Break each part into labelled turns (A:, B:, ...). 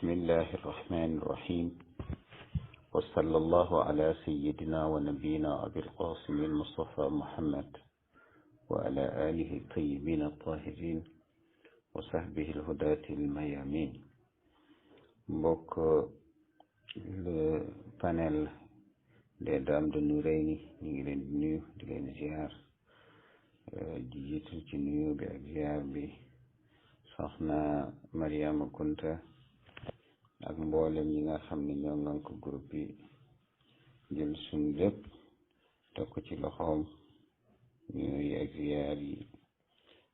A: bismillahi irrahmani irrahim wa sallallahu ala sayidina wa nabiyina abil qasim almustafa muhammad wa ala alihi tayyibin tahirin wa sahbihi alhudati almayamin. mbokk le panel des dames de Noureyni ñu ngi leen di nuyu di leen ziar di jiital ci nuyu bi ak ziar bi soxna Mariama Kunta ak mboolem ñi nga xam ne ñoo ngan ko groupe yi jël suñu lépp teg ko ci loxoom ñuy ak ziar yi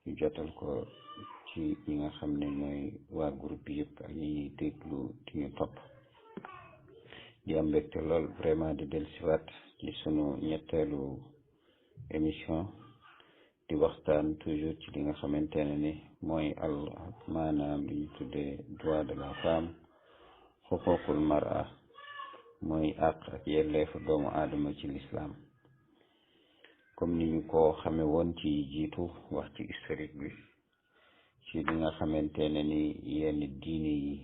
A: ñu jotal ko ci ñi nga xam ne ñooy waa groupe yëpp ak ñi ñuy déglu di ñu topp di am mbégte lool vraiment di dellusiwaat ci sunu ñetteelu émission di waxtaan toujours ci li nga xamante ne ni mooy maanaam li ñu tuddee droit de la femme xuququl mara mooy àq ak yelleefu doomu aadama ci lislaam. comme ni ñu ko xame woon ci jiitu wax ci historique bi ci li nga xamante ne ni yenn diine yi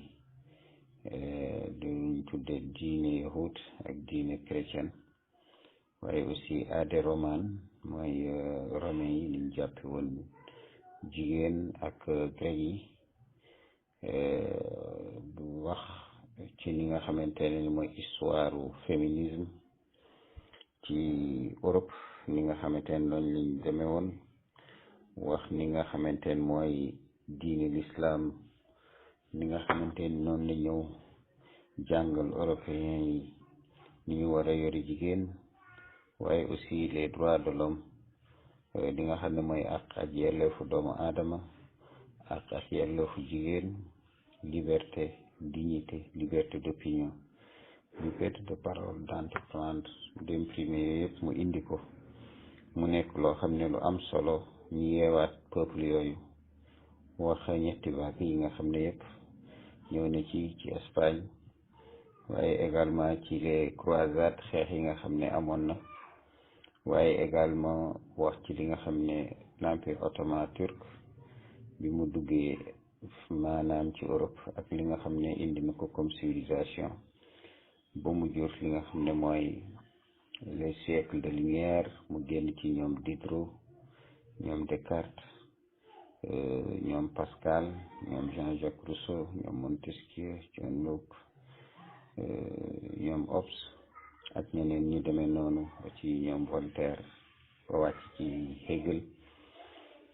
A: duñ tudde diine yahud ak diine chrétien waaye aussi aade roman mooy romain yi liñ jàppe woon jigéen ak grec yi bu wax ci li nga xamante ne ni mooy histoire féminisme ci Europe ni nga xamante ne noonu lañ demee woon wax ni nga xamante ne mooy diine l'islam ni nga xamante ni noonu la ñëw jàngal européen yi ni ñu war a yori jigéen waaye aussi les droits de l'homme li nga xam ne mooy ak yelleefu doomu aadama ak yelleefu jigéen liberté dignité liberté d'opinion liberté de parole d'entreprendre d'imprimer yooyu yëpp mu indi ko mu nekk loo xam ne lu am solo ñu yeewaat peuple yooyu wax ñetti vagues yi nga xam ne yëpp ñëw na ci Espagne waaye également ci les croisades xeex yi nga xam ne amoon na waaye également wax ci li nga xam ne l'empire ottoman turc bi mu duggee maanaam ci Europe ak li nga xam ne indi na ko comme civilisation ba mu jur li nga xam ne mooy les siècles de lumière mu génn ci ñoom Diderot ñoom Descartes ñoom Pascal ñoom Jean-Jacques Rousseau ñoom Montesquieu John Locke ñoom Hobbes ak ñeneen ñu demee noonu ci ñoom Voltaire ba wàcc ci Hegel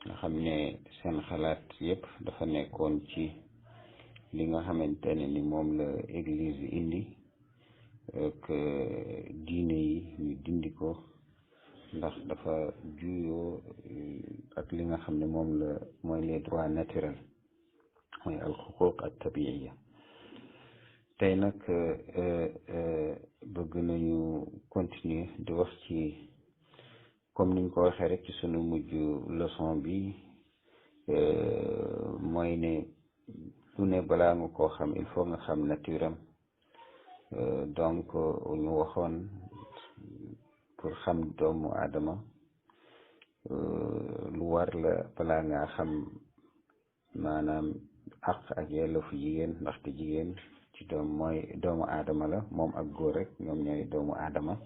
A: nga xam ne seen xalaat yépp dafa nekkoon ci li nga xamante ne ni moom la église indi ak diine yi ñu dindi ko ndax dafa juyoo ak li nga xam ne moom la mooy les droits naturels mooy al xuquq at tabiiya. tey nag bëgg nañu continuer di wax ci comme niñ ko waxee rek ci sunu mujj leçon bi mooy ne lu ne balaa nga koo xam il faut nga xam nature am donc ñu waxoon pour xam doomu aadama lu war la balaa ngaa xam maanaam àq ak yelleefu jigéen ndaxte jigéen ci doomu aadama la moom ak góor rek ñoom ñooy doomu aadama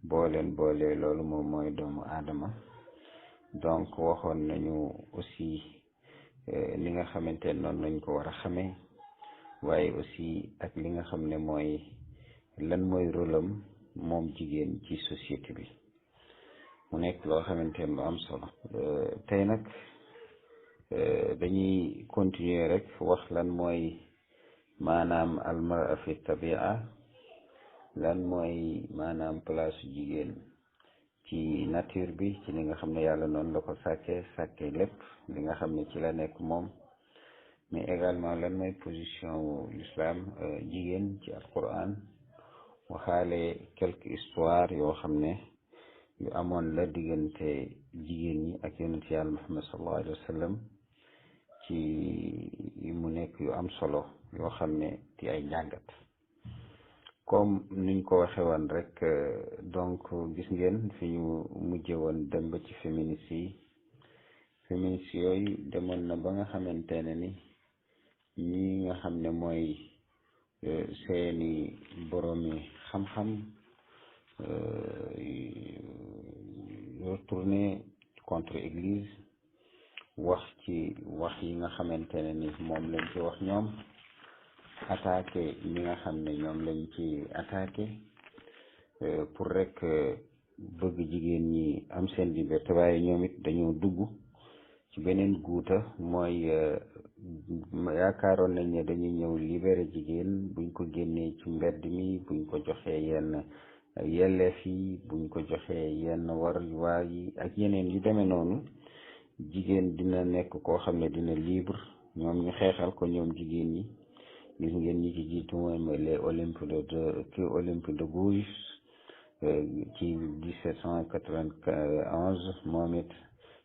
A: boolee loolu moom mooy doomu aadama. donc waxoon nañu aussi li nga xamante ne noonu lañ ko war a xamee waaye aussi ak li nga xam ne mooy lan mooy rôle am moom jigéen ci société bi mu nekk loo xamante ne lu am solo. tey nag dañuy continuer rek wax lan mooy maanaam almara fi tabia lan mooy maanaam place jigéen ci nature bi ci li nga xam ne yàlla noonu la ko sàkkee lépp li nga xam ne ci la nekk moom mais également lan mooy position wu l'islam jigéen ci alquran waxaale quelques histoires yoo xam ne yu amoon la diggante jigéen ñi ak yonent yàlla Muhammad sallallahu alayhi wa sallam ci mu nekk yu am solo yoo xam ne ci ay njàngat comme niñ ko waxe woon rek donc gis ngeen fi ñu mujje woon dem ba ci féministes yooyu demoon na ba nga xamante ne ni ñi nga xam ne mooy seeni boroomi xam-xam retourné contre église wax ci wax yi nga xamante ne ni moom lañ ci wax ñoom, attaqué ñi nga xam ne ñoom lañ ci attaqué pour rek bëgg jigéen ñi am seen liberté, waaye ñoom it dañoo dugg ci beneen guuta, mooy yaakaaroon nañ ne dañuy ñëw libéré jigéen buñ ko génnee ci mbedd mi, buñ ko joxee yenn yelleef yi, buñ ko joxee yenn war yi ak yeneen yu demee noonu, jigéen dina nekk koo xam ne dina libre. ñoom ñu xeexal ko ñoom jigéen ñi. gis ngeen ñi ci jiitu mooy les Olympe de Gouges ci 1791, moom it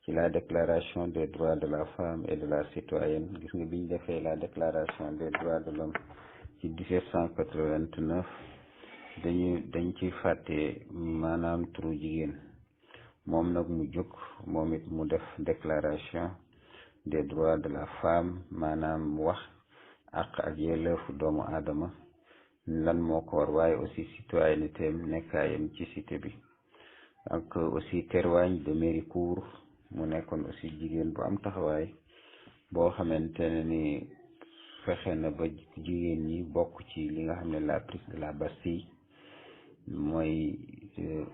A: ci la déclaration des droits de la femme et de la citoyenne. gis nga biñ defee la déclaration des droits de l'homme ci 1789 dañ ci fàtte maanaam turu jigéen. moom nag mu jóg moom it mu def déclaration des droits de la femme, maanaam wax ak yelleefu doomu aadama lan moo ko war, waaye aussi citoyenneté am, nekkaayam ci cité bi. ak aussi Théroigne de Méricourt, mu nekkoon aussi jigéen bu am taxawaay boo xamante ne ni fexe na ba jigéen ñi bokk ci li nga xam ne la prise de la Bastille, mooy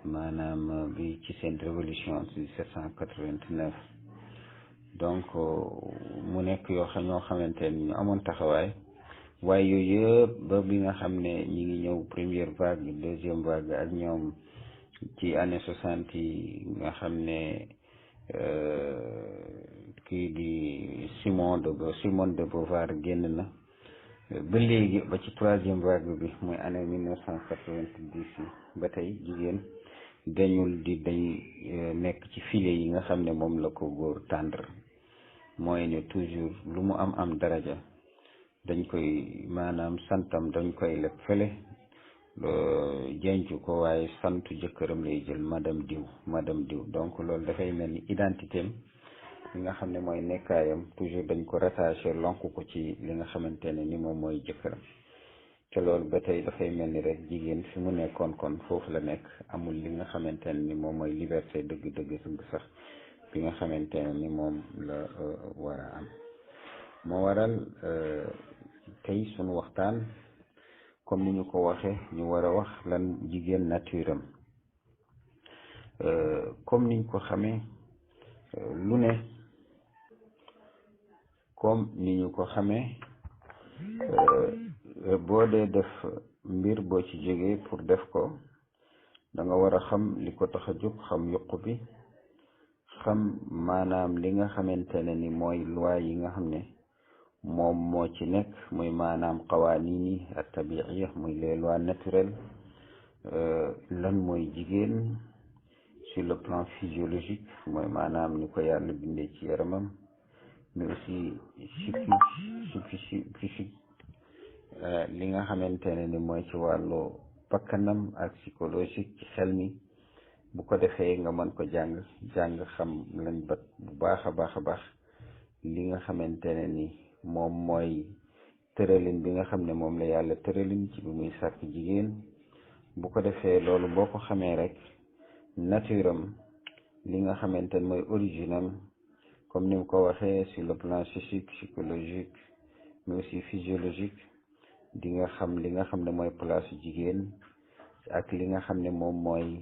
A: maanaam bi ci seen révolution 1789. donc mu nekk ñoo xamante ne ñu amoon taxawaay, waaye yooyu yëpp ba bi nga xam ne ñi ngi ñëw première vague, deuxième vague ak ñoom ci année 60 yi nga xam ne kii di Simone de Beauvoir génn na, ba léegi ba ci troisième vague bi muy année 1990 yi ba tey jigéen dañul dañ nekk ci filet yi nga xam ne moom la ko góor tàndar. mooy ne toujours lu mu am daraja dañ koy maanaam santam dañ koy leb fële jencu ko, waaye santu jëkkëram lay jël madame diw. donc loolu dafay mel ni identité am li nga xam ne mooy nekkaayam toujours dañ ko rattaché lonk ko ci li nga xamante ne ni moom mooy jëkkëram. te loolu ba tey dafay mel ni rek jigéen fi mu nekkoon kon foofu la nekk, amul li nga xamante ne ni moom mooy liberté dëgg sax bi nga xamante ne ni moom la war a am. moo waral tey sunu waxtaan, comme ni ñu ko waxee, ñu war a wax lan jigéen nature am. comme niñ ko xamee lu ne, comme ni ñu ko xamee boo dee def mbir, boo ci jógee pour def ko, da nga war a xam li ko tax a jóg, xam yuq bi, xam maanaam li nga xamante ne ni mooy loi yi nga xam ne moom moo ci nekk, muy maanaam qawaaniin ak tabiiya, muy les lois naturelles. lan mooy jigéen sur le plan physiologique, mooy maanaam ni ko yàlla bindee ci yaramam, mais aussi psychique, li nga xamante ne ni mooy ci wàllu bakkanam, ak psychologique ci xel mi. bu ko defee nga mën ko jàng xam lañ bat bu baax a baax li nga xamante ne ni moom mooy tëralin bi nga xam ne moom la yàlla tëralin ci bi muy sàkk jigéen. bu ko defee loolu boo ko xamee rek, nature am, li nga xamante ne mooy origine am, comme ni mu ko waxee sur le plan psychique, psychologique, mais aussi physiologique, di nga xam li nga xam ne mooy place jigéen, ak li nga xam ne moom mooy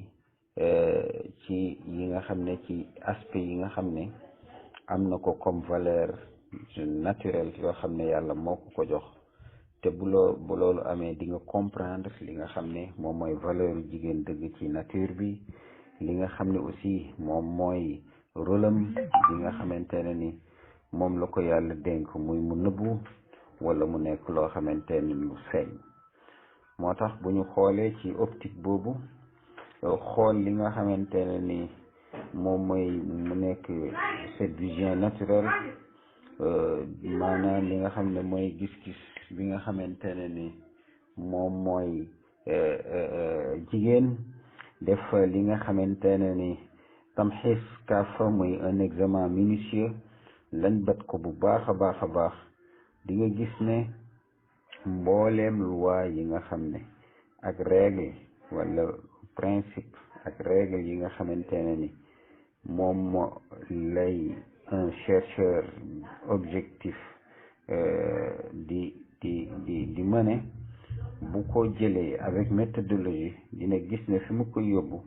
A: ci yi nga xam ne ci aspect yi nga xam ne am na ko comme valeur naturelle yoo xam ne yàlla moo ko jox. te bu loolu amee di nga comprendre li nga xam ne moom mooy valeur jigéen dëgg ci nature bi, li nga xam ne aussi moom mooy rôle am bi nga xamante ne ni moom la ko yàlla dénk, muy mu nëbbu wala mu nekk loo xamante ne lu feeñ. moo tax bu ñu xoolee ci optique boobu, xool li nga xamante ne ni moom mooy mu nekk cette vision naturelle, maanaam li nga xam ne mooy gis-gis bi nga xamante ne ni moom mooy jigéen, def li nga xamante ne ni tamxiis kaafa, muy un examen minutieux, lañ bat ko bu baax a baax di nga gis ne mbooleem loi yi nga xam ne ak règle wala principe ak règle yi nga xamante ne ni moom moo lay un chercheur objectif di mëne bu ko jëlee avec méthodologie dina gis ne fi mu ko yóbbu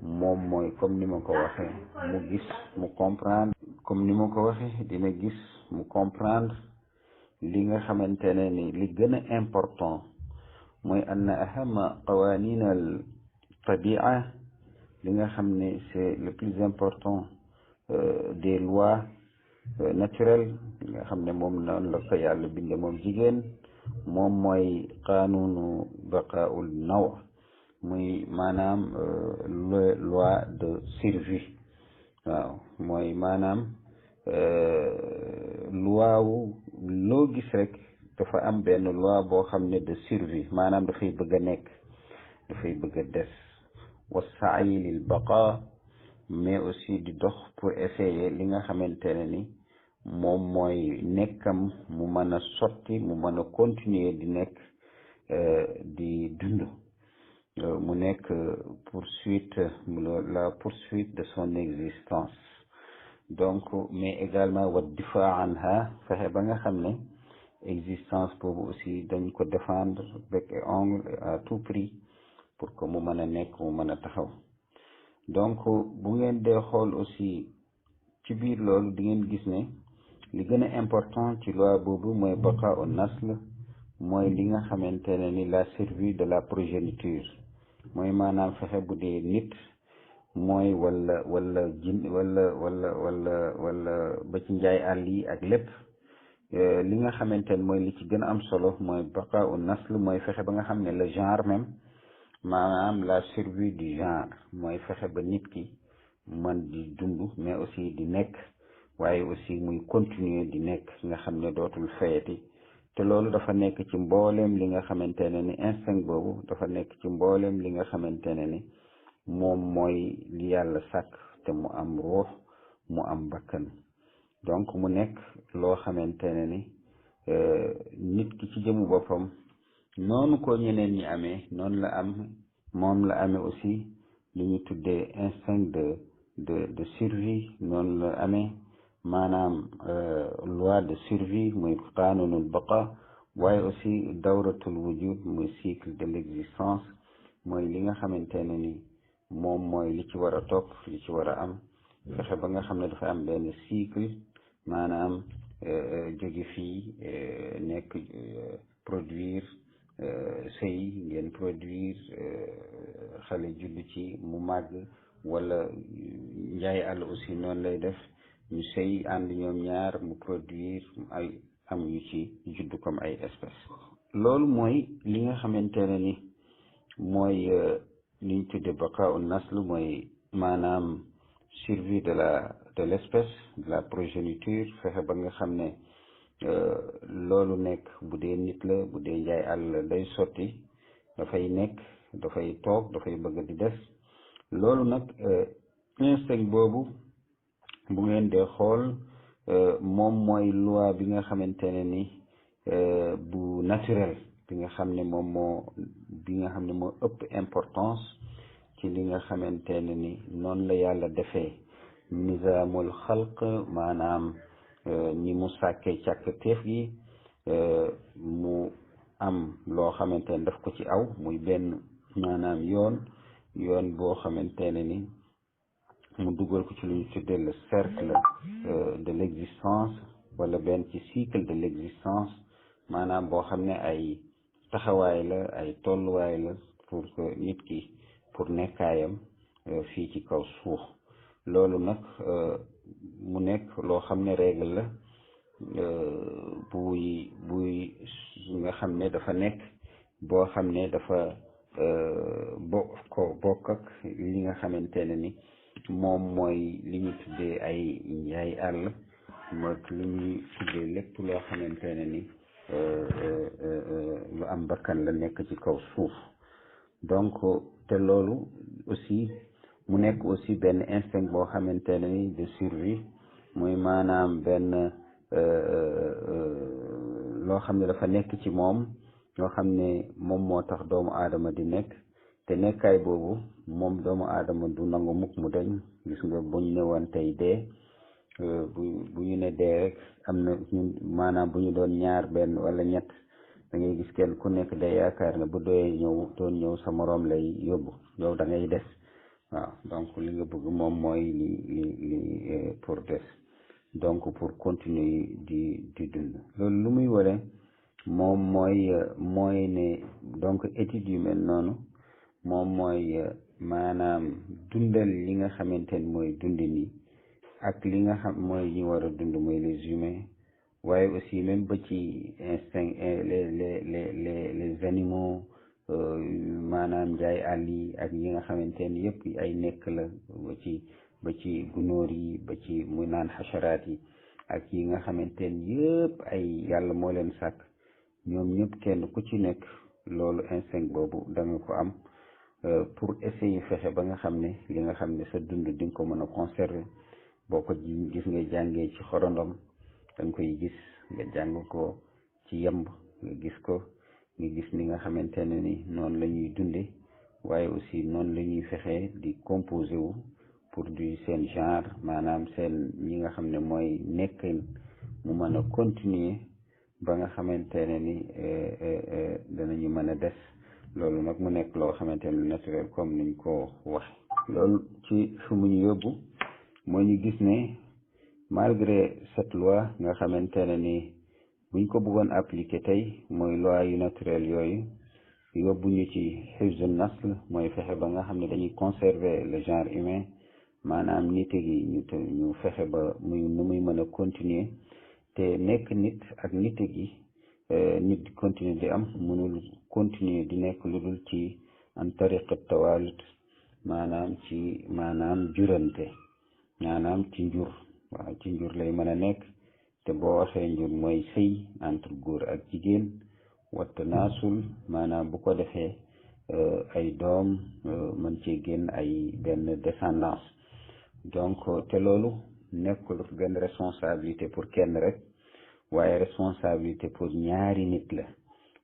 A: moom mooy comme ni ma ko waxee mu gis mu comprendre comme ni ma ko waxee dina gis mu comprendre li nga xamante ne ni li gën a important mooy anna ahama qawanin al tabia li nga xam ne c'est le plus important des lois naturelles li nga xam ne moom noonu la ko yàlla binde moom jigéen moom mooy qanunu baqaul naw muy maanaam loi de survie waaw mooy maanaam loi wu loo gis rek dafa am benn loi boo xam ne de survie maanaam dafay bëgg a nekk dafay bëgg a des wa sa'yi lil baqa mais aussi di dox pour essayer li nga xamante ne ni moom mooy nekkam mu mën a sotti mu mën a continuer di nekk di dund mu nekk la poursuite de son existence donc mais également wa difaa anha fexe ba nga xam ne existence boobu aussi dañ ko défendre bec et ongle à tout prix pour que mu mën a nekk mu mën a taxaw donc bu ngeen dee xool aussi ci biir loolu di ngeen gis ne li gën a important ci loi boobu mooy baqa au nasl mooy li nga xamante ne ni la survie de la progéniture mooy maanaam fexe bu dee nit mooy wala jin wala ba ci njaay àll yi ak lépp li nga xamante ne mooy li ci gën a am solo mooy baqa au nasl mooy fexe ba nga xam ne le genre même maanaam la survie du genre mooy fexe ba nit ki man di dund mais aussi di nekk waaye aussi muy continuer di nekk nga xam ne dootul fayati te loolu dafa nekk ci mbooleem li nga xamante ne ni instinct boobu dafa nekk ci mbooleem li nga xamante ne ni moom mooy li yàlla sàkk te mu am ruux mu am bakkan donc mu nekk loo xamante ne ni nit ki ci jëmu boppam noonu ko ñeneen ñi amee noonu la am moom la amee aussi li ñu tuddee instinct de survie noonu la amee maanaam loi de survie muy qanunul baqa waaye aussi dawratul wujud muy cycle de l'existence mooy li nga xamante ne ni moom mooy li ci war a topp li ci war a am fexe ba nga xam ne dafa am benn cycle maanaam jóge fii nekk produire sëy ngeen produire xale judd ci mu màgg wala njaay àll aussi noonu lay def ñu sëy ànd ñoom ñaar mu produire ay am yu ci judd comme ay espèces loolu mooy li nga xamante ne ni mooy li ñu tudde baqaa'u nasl mooy maanaam survie de l'espèce de la progéniture fexe ba nga xam ne loolu nekk bu dee nit la bu dee njaay àll day sotti dafay nekk dafay toog dafay bëgg di des loolu nag instinct boobu bu ngeen dee xool moom mooy loi bi nga xamante ne ni bu naturel bi nga xam ne moo ëpp importance ci li nga xamante ne ni noonu la yàlla defee nizaamul xalq maanaam ni mu sàkkee càkk-téef gi mu am loo xamante ne daf ko ci aw muy benn maanaam yoon boo xamante ne ni mu dugal ko ci lu ñu tuddee le cercle de l'existence wala benn ci cycle de l'existence maanaam boo xam ne ay taxawaay la ay tolluwaay la pour que nit ki pour nekkaayam fii ci kaw suuf loolu nag mu nekk loo xam ne règle la buy nga xam ne dafa nekk boo xam ne dafa bokk ak li nga xamante ne ni moom mooy li ñu tuddee ay njaay àll mooy li ñuy tuddee lépp loo xamante ne ni lu am bakkan la nekk ci kaw suuf donc te loolu aussi mu nekk aussi benn instinct boo xamante ne ni de survie muy maanaam benn loo xam ne dafa nekk ci moom loo xam ne moom moo tax doomu aadama di nekk te nekkaay boobu moom doomu aadama du nangu mukk mu deñ. gis nga buñ ne woon tey dee bu ñu ne dee rek am na maanaam bu ñu doon ñaar benn wala ñett da ngay gis kenn ku nekk day yaakaar ne bu doyee doon ñëw sa moroom lay yóbbu yow da ngay des. waaw donc li nga bëgg moom mooy li pour des donc pour continuer di dund. loolu lu muy wone moom mooy ne donc études yu mel noonu moom mooy maanaam dundal li nga xamante ne mooy dundi nii ak li nga xam mooy ñi war a dund mooy les humains waaye aussi même ba ci instinct les animaux maanaam njaay àll yi ak yi nga xamante ne yëpp ay nekk la ba ci gunóor yi ba ci muy naan xasaraat yi ak yi nga xamante ne yëpp ay yàlla moo leen sàkk ñoom ñëpp kenn ku ci nekk loolu instinct boobu da nga ko am pour essayer fexe ba nga xam ne li nga xam ne sa dund di nga ko mën a conserver. boo ko gis nga jàngee ci xorondom da nga koy gis nga jàng ko ci yemb nga gis ko nga gis ni nga xamante ne ni noonu la ñuy dunde waaye aussi noonu la ñuy fexee di composé wu pour du seen genre maanaam seen ñi nga xam ne mooy nekk mu mën a continuer ba nga xamante ne ni danañu mën a des. loolu nag mu nekk loo xamante ne lu naturel comme niñ ko waxe loolu ci fu mu ñu yóbbu moo ñu gis ne malgré cette loi nga xamante ne ni buñ ko bëggoon appliquer tey mooy loi yu naturel yooyu yóbbu ñu ci hifzun nasl mooy fexe ba nga xam ne dañuy conserver le genre humain maanaam nite gi ñu fexe ba nu muy mën a continuer te nekk nit ak nite gi nit di continuer di am mënul continuer di nekk lu dul ci an tariqa tawalut maanaam jurante maanaam ci njur. waaw ci njur lay mën a nekk te boo waxee njur mooy sëy entre góor ak jigéen watta naasul maanaam bu ko defee ay doom mën cee génn ay benn descendance. donc te loolu nekkul benn responsabilité pour kenn rek waaye responsabilité pour ñaari nit la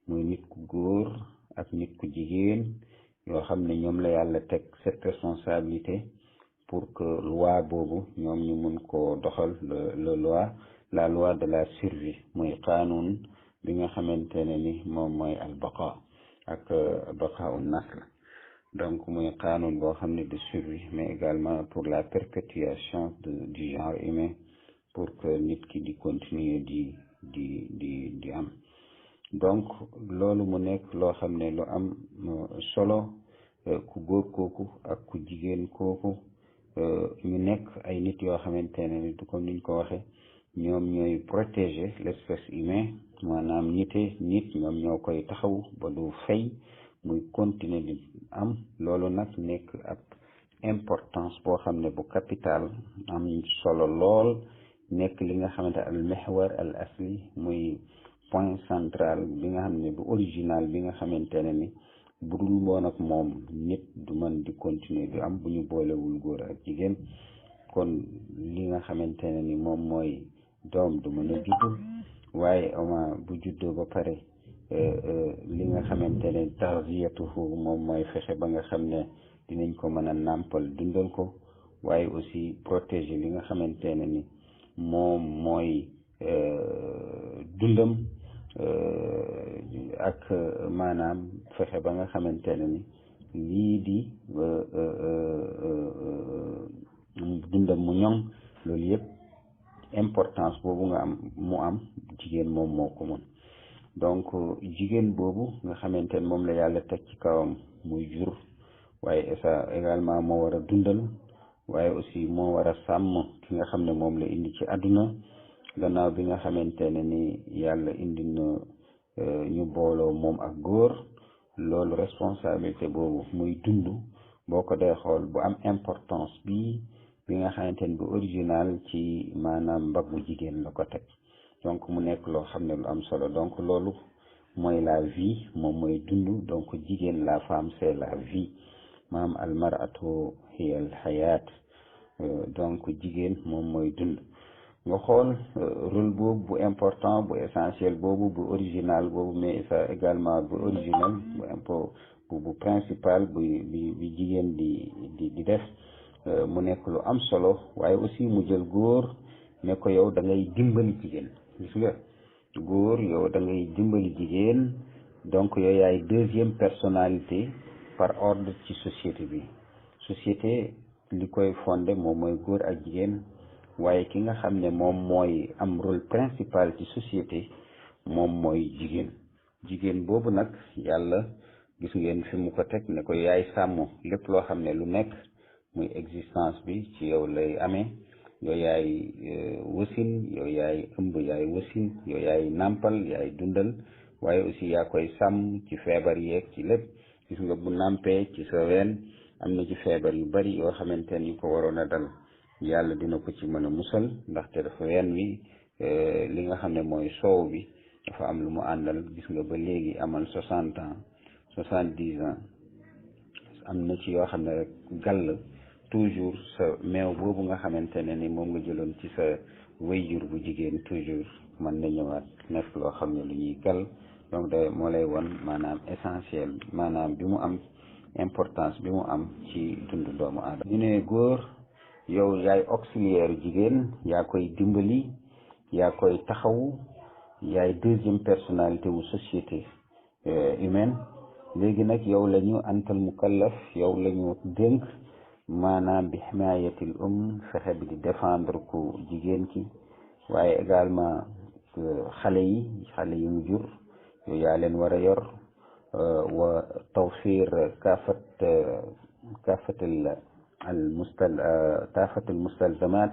A: muy nit ku góor ak nit ku jigéen yoo xam ne ñoom la yàlla teg cette responsabilité pour que loi boobu ñoom ñu mun koo doxal la loi de la survie muy qanun bi nga xamante ne ni moom mooy al baqa ak baqa un nasl. donc muy qanun boo xam ne de survie mais également pour la perpétuation du genre humain pour que nit ki di continuer di am. donc loolu mu nekk loo xam ne lu am solo ku góor kooku ak ku jigéen kooku ñu nekk ay nit yoo xamante ne ni du comme niñ ko waxe ñoom ñooy protéger l'espèce humaine maanaam nit ñoom ñoo koy taxaw ba du fay muy continuer di am. loolu nag nekk ab importance boo xam ne bu capital am solo lool nekk li nga xamante al mihwar al asli muy point central bi nga xam ne bu original bi nga xamante ne ni bu dul woon ak moom nit du mën di continuer di am bu ñu boolewul góor ak jigéen. kon li nga xamante ne ni moom mooy doom du mën a juddu waaye ama bu juddoo ba pare li nga xamante ne tarziyatuhu moom mooy fexe ba nga xam ne dinañ ko mën a nàmpal dundal ko waaye aussi protéger li nga xamante ne ni moom mooy dundam ak maanaam fexe ba nga xamante ne ni lii di dundam mu ñoŋ loolu yëpp importance boobu mu am jigéen moom moo ko mun. donc jigéen boobu nga xamante ne moom la yàlla teg ci kawam muy jur waaye ça également moo war a dundal waaye aussi moo war a sàmm ki nga xam ne moom la indi ci àdduna gannaaw bi nga xamante ne ni yàlla indi na ñu booloo moom ak góor. loolu responsabilité boobu muy dund boo ko dee xool bu am importance bi nga xamante ne bu original ci maanaam mbaggu jigéen la ko teg. donc mu nekk loo xam ne lu am solo. donc loolu mooy la vie moom mooy dund. donc jigéen la femme c'est la vie maam al mar'atu hiya al hayat donc jigéen moom mooy dund. nga xool rôle boobu bu important bu essentiel boobu bu original boobu mais ça également bu original bu principal bi jigéen di def mu nekk lu am solo waaye aussi mu jël góor ne ko yow da ngay dimbali jigéen gis nga góor yow da ngay dimbali jigéen donc yow yaay deuxième personnalité par ordre ci société bi société li koy fondé moom mooy góor ak jigéen waaye ki nga xam ne moom mooy am rôle principal ci société moom mooy jigéen boobu nag yàlla gis ngeen fi mu ko teg ne ko yaay sàmm lépp loo xam ne lu nekk muy existence bi ci yow lay amee yow yaay wasin yow yaay ëmb yaay wasin yow yaay nàmpal yaay dundal waaye aussi yaa koy sàmm ci feebar yeeg ci lépp gis nga bu nàmpee ci sa ween am na ci feebar yu bari yoo xamante ni ko waroon a dal yàlla dina ko ci mën a musal ndaxte dafa ween wi li nga xam ne mooy soow bi dafa am lu mu àndal gis nga ba léegi amal 60 ans 70 ans am na ci yoo xam ne rek gàll toujours sa meew boobu nga xamante ne ni moom nga jëloon ci sa wayjur bu jigéen toujours mën na ñëwaat nekk loo xam ne lu ñuy gàll donc de moo lay won maanaam essentiel maanaam bi mu am importance bi mu am ci dundu doomu aadama ñu ne góor yow yaay auxiliaire jigéen yaa koy dimbali yaa koy taxawu yaay deuxième personnalité wu société humaine léegi nag yow la ñu antal mukallaf yow la ñu dénk maanaam bi himayatil fexe bi di défendre ku jigéen ki waaye également xale yi mu jur yow yaa leen war a yor wa tawfir kaafatal mustalzamat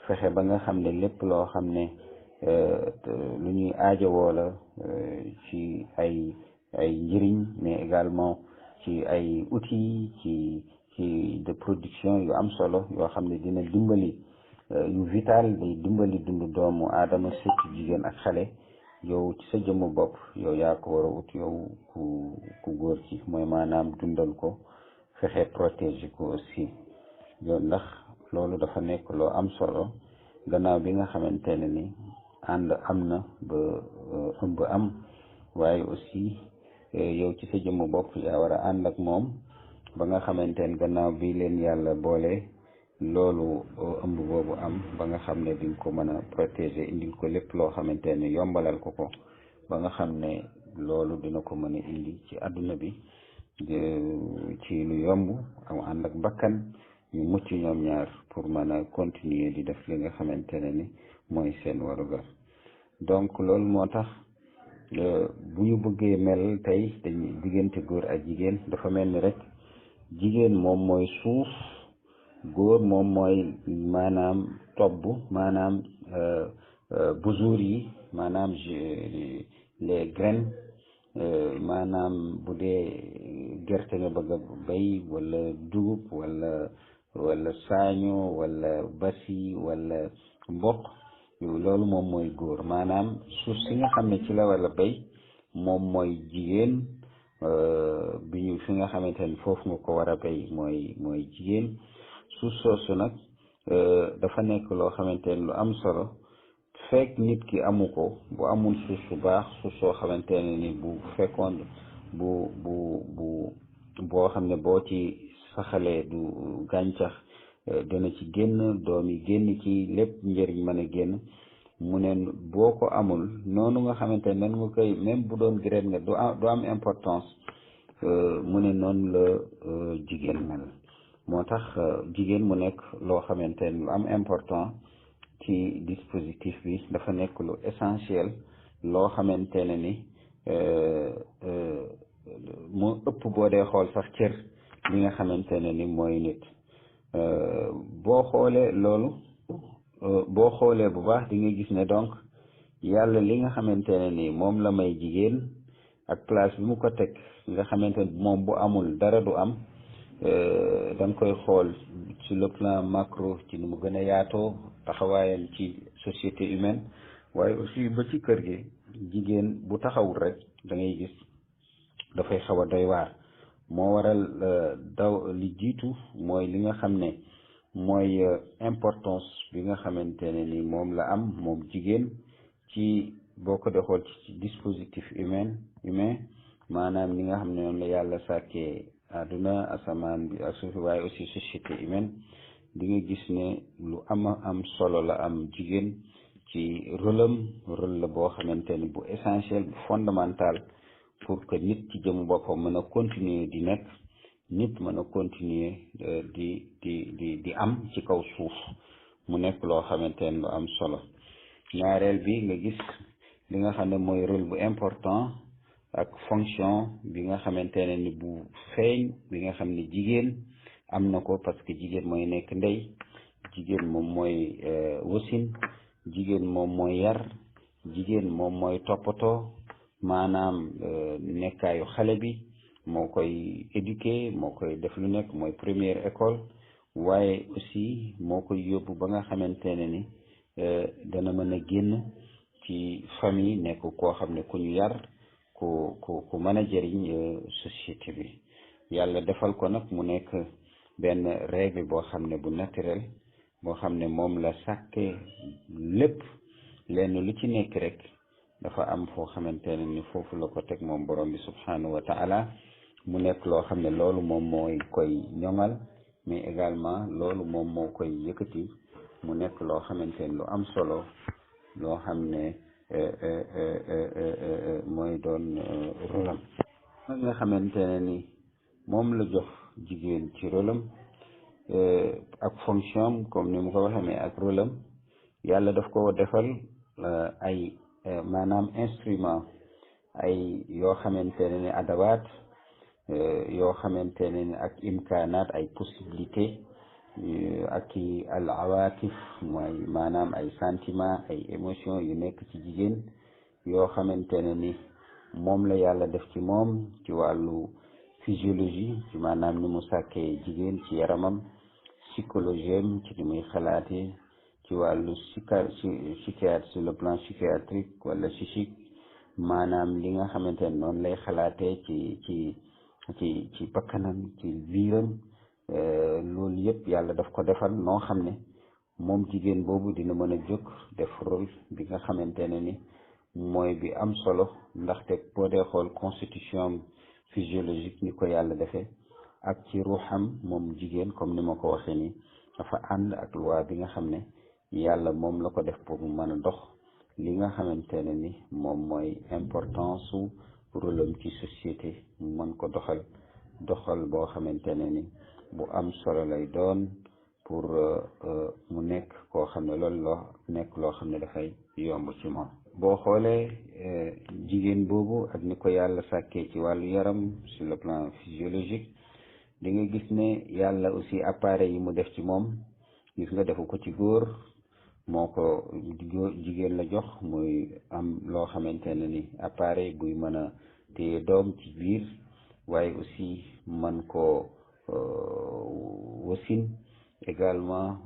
A: fexe ba nga xam ne lépp loo xam ne lu ñuy aajowoo la ci ay njëriñ mais également ci ay outils ci de production yu am solo yoo xam ne dina dimbali yu vital day dimbali dundu doomu aadama surtout jigéen ak xale yow ci sa jëmmu bopp yow yaa ko war a ut yow ku góor ci mooy maanaam dundal ko fexe protéger ko aussi yow ndax loolu dafa nekk loo am solo gannaaw bi nga xamante ne ni ànd am na ba ëmb am waaye aussi yow ci sa jëmmu bopp yaa war a ànd ak moom ba nga xamante ne gannaaw bi leen yàlla boole loolu ëmb boobu am ba nga xam ne di nga ko mën a protéger indil ko lépp loo xamante ne yombalal ko ba nga xam ne loolu dina ko mën a indi ci àdduna bi ci lu yomb am ànd ak bakkan ñu mucc ñoom ñaar pour mën a continuer di def li nga xamante ne ni mooy seen warugar donc loolu moo tax bu ñu bëggee mel tey dañuy diggante góor ak jigéen dafa mel ni rek jigéen moom mooy suuf góor moom mooy maanaam tobb maanaam buzuur yi maanaam les graines maanaam bu dee gerte nga bëgg a bay wala dugub wala saaño wala basi wala mboq loolu moom mooy góor maanaam suuf si nga xam ne ci la wala bay moom mooy jigéen bi ñu fi nga xamante ne foofu nga ko war a bay mooy jigéen suuf soosu nag dafa nekk loo xamante ne lu am solo fekk nit ki amu ko bu amul suuf su baax suuf soo xamante ne ni bu fekkoon boo xam ne boo ci saxalee du gàncax dana ci génn doom yi génn ci lépp njëriñ mën a génn mu ne boo ko amul noonu nga xamante ne nan nga koy même bu doon graine nga du am importance mu ne noonu la jigéen mel moo tax jigéen mu nekk loo xamante ne lu am important ci dispositif bi dafa nekk lu essentiel loo xamante ne ni moo ëpp boo dee xool sax cër li nga xamante ne ni mooy nit boo xoolee loolu boo xoolee bu baax di nga gis ne donc yàlla li nga xamante ne ni moom la may jigéen ak place bi mu ko teg nga xamante ne moom bu amul dara du am da nga koy xool sur le plan macro ci nu mu gën a yaatoo taxawaayam ci société humaine waaye aussi ba ci kër gi jigéen bu taxawul rek da ngay gis dafay xaw a doy waar moo waral daw li jiitu mooy li nga xam ne mooy importance bi nga xamante ne ni moom la am moom jigéen ci boo ko dee xool ci dispositif humain maanaam li nga xam ne noonu la yàlla sàkkee àdduna asamaan bi ak suuf waaye aussi société humaine di nga gis ne lu am solo la am jigéen ci rôle la boo xamante ne bu essentiel bu fondamental pour que nit ci jëm boppam mën a continuer di nekk nit mën a continuer di am ci kaw suuf mu nekk loo xamante ne lu am solo ñaareel bi nga gis li nga xam ne mooy rôle bu important ak fonction bi nga xamante ne ni bu feeñ bi nga xam ne jigéen am na ko parce que jigéen mooy nekk ndey jigéen moom mooy wasin jigéen moom mooy yar jigéen moom mooy toppatoo maanaam nekkaayu xale bi moo koy éduquer moo koy def lu nekk mooy première école waaye aussi moo koy yóbbu ba nga xamante ne ni dana mën a génn ci famille nekk koo xam ne ku ñu yar ku mën a jëriñ société bi yàlla defal ko nag mu nekk benn règle boo xam ne bu naturel boo xam ne moom la sàkke lépp lenn lu ci nekk rek dafa am foo xamante ne ni foofu la ko teg moom borom bi subhanahu wa taala mu nekk loo xam ne loolu moom mooy koy ñoŋal mais également loolu moom moo koy yëkkati mu nekk loo xamante ne lu am solo loo xam ne mooy doon rôlam nga xamante ne ni moom la jox jigéen ci rôlam ak fonction comme ni mu ko waxee mais ak rôlam yàlla daf ko defal ay maanaam instrument ay yoo xamante ne ni adawaat yoo xamante ne ni ak imkaanaat ay possibilité ak i al awaatif mooy maanaam ay sentiment ay émotion yu nekk ci jigéen yoo xamante ne ni moom la yàlla def ci moom ci wàllu physiologie ci maanaam ni mu sàkkee jigéen ci yaramam psychologie am ci ni muy xalaatee ci wàllu psychiatre sur le plan psychiatrique wala psychique maanaam li nga xamante ne noonu lay xalaatee ci bakkanam ci biiram loolu yëpp yàlla daf ko defal noo xam ne moom jigéen boobu dina mën a jóg def rôle bi nga xamante ne ni mooy bi am solo ndaxte boo dee xool constitution physiologique ni ko yàlla defee ak ci ruuxam moom jigéen comme ni ma ko waxee ni dafa ànd ak loi bi nga xam ne yàlla moom la ko def pour mu mën a dox li nga xamante ne ni moom mooy importance su rôlam ci société mu mën ko doxal boo xamante ne ni bu am solo lay doon pour mu nekk koo xam ne loolu loo xam ne dafay yomb ci moom boo xoolee jigéen boobu ak ni ko yàlla sàkkee ci wàllu yaram sur le plan physiologique di nga gis ne yàlla aussi appareil yi mu def ci moom gis nga defu ko ci góor moo ko jigéen la jox muy am loo xamante ne ni appareil buy mën a téye doom ci biir waaye aussi man ko wasin également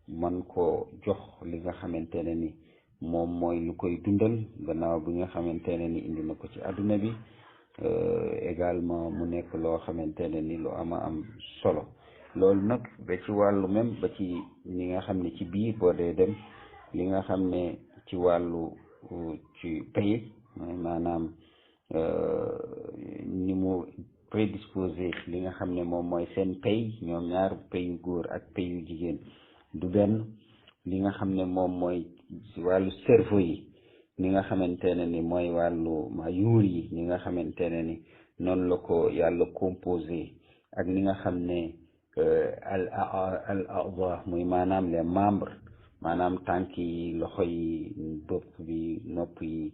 A: man ko jox li nga xamante ne ni moom mooy lu koy dundal gannaaw bi nga xamante ne ni indi na ko ci àdduna bi également mu nekk loo xamante ne ni lu am solo loolu nag ba ci wàllu même ba ci li nga xam ne ci biir boo dee dem li nga xam ne ci wàllu ci pays maanaam ni mu prédisposé li nga xam ne moom mooy seen pays ñoom ñaar payu góor ak payu jigéen du benn li nga xam ne moom mooy ci wàllu cerveau yi ni nga xamante ne ni mooy wàllu yuur yi ni nga xamante ne ni noonu la ko yàlla composé ak ni nga xam ne al a'dha muy maanaam les membres maanaam tànk yi loxo yi bopp bi nopp yi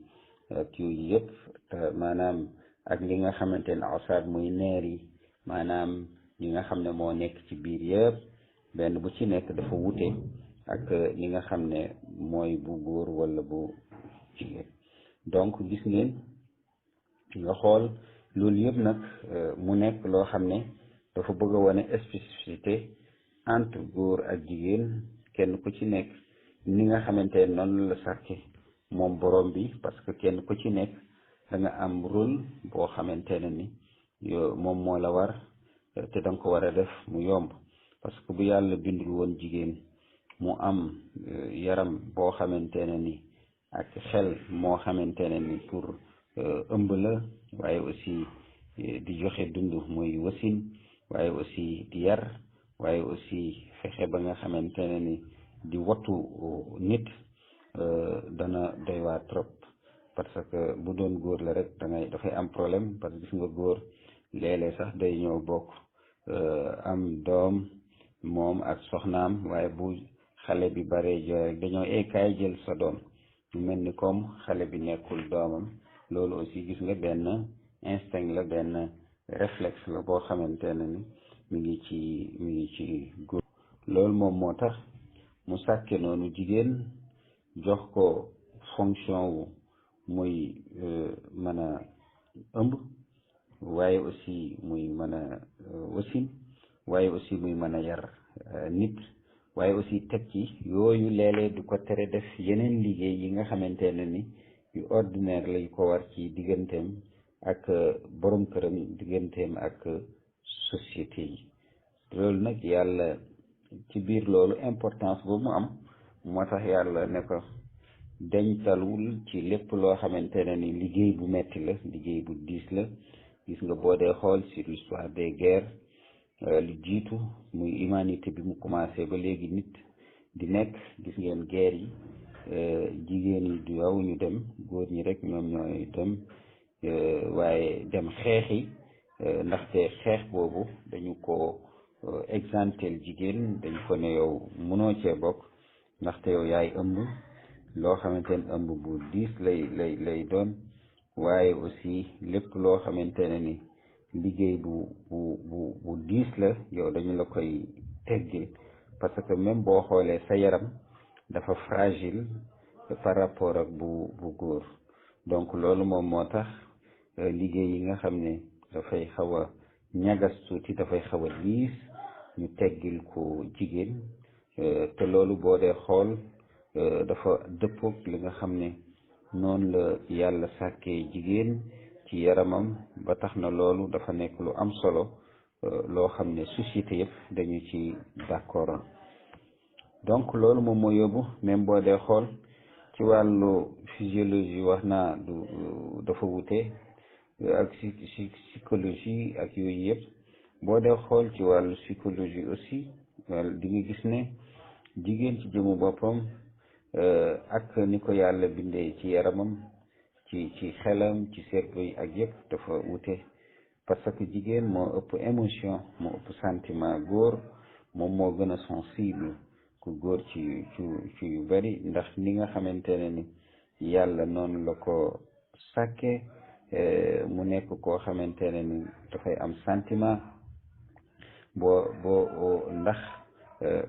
A: ak yooyu yëpp maanaam ak li nga xamante ne awsaat muy neer yi maanaam li nga xam ne moo nekk ci biir yëpp benn bu ci nekk dafa wute ak li nga xam ne mooy bu góor wala bu jigéen donc gis ngeen nga xool loolu yëpp nag mu nekk loo xam ne dafa bëgg a wane spécificité entre góor ak jigéen kenn ku ci nekk ni nga xamante ne noonu la sàkke moom borom bi parce que kenn ku ci nekk da nga am rôle boo xamante ne ni moom moo la war te da nga ko war a def mu yomb parce que bu yàlla bindul woon jigéen mu am yaram boo xamante ne ni ak xel moo xamante ne ni pour ëmb la waaye aussi di joxe dund muy wasin waaye aussi di yar waaye aussi fexe ba nga xamante ne ni di wattu nit dana doy waar trop parce que bu doon góor la rek dafay am problème parce que gis nga góor léeg-léeg sax day ñëw bokk am doom moom ak soxnaam waaye bu xale bi bare jooy rek dañoo kaay jël sa doom mu mel ni comme xale bi nekkul doomam loolu aussi gis nga benn instinct la benn réflexe la boo xamante ne ni mi ngi ci góor loolu moom moo tax mu sàkke noonu jigéen jox ko fonction wu muy mën a ëmb waaye aussi muy mën a wasin waaye aussi muy mën a yar nit waaye aussi teg ci yooyu léeg-léeg du ko tere def yeneen liggéey yi nga xamante ne ni yu ordinaire lañ ko war ci digganteem ak borom këram digganteem ak société yi loolu nag yàlla ci biir loolu importance boobu mu am moo tax yàlla ne ko deñtalul ci lépp loo xamante ne ni liggéey bu metti la liggéey bu diis la gis nga boo dee xool sur l'histoire des guerres lu jiitu muy humanité bi mu commencé ba léegi nit di nekk gis ngeen guerre yi jigéen yi du yow ñu dem góor ñi rek ñoom ñooy dem waaye dem xeexi ndaxte xeex boobu dañu ko exemptel jigéen dañ ko ne yow mënoo cee bokk ndaxte yow yaay ëmb loo xamante ne ëmb bu diis lay doon waaye aussi lépp loo xamante ne ni liggéey bu diis la yow dañu la koy teggil parce que même boo xoolee sa yaram dafa fragile par rapport ak bu góor donc loolu moom moo tax liggéey yi nga xam ne dafay xaw a ñagas tuuti dafay xaw a diis ñu teggil ko jigéen te loolu boo dee xool dafa dëppoog li nga xam ne noonu la yàlla sàkkee jigéen ci yaramam ba tax na loolu dafa nekk lu am solo loo xam ne société yëpp dañu ci d'accord donc loolu moom moo yóbbu même boo dee xool ci wàllu physiologie wax naa dafa wute ak psychologie ak yooyu yëpp boo dee xool ci wàllu psychologie aussi di nga gis ne jigéen ci jëmu boppam ak ni ko yàlla bindee ci yaramam ci xelam ci cerveau yi ak yëpp dafa wute parce que jigéen moo ëpp émotion moo ëpp sentiment góor moom moo gën a sensible ku góor ci yu bari ndax ni nga xamante ne ni yàlla noonu la ko sàkke mu nekk koo xamante ne ni dafay am sentiment boo ndax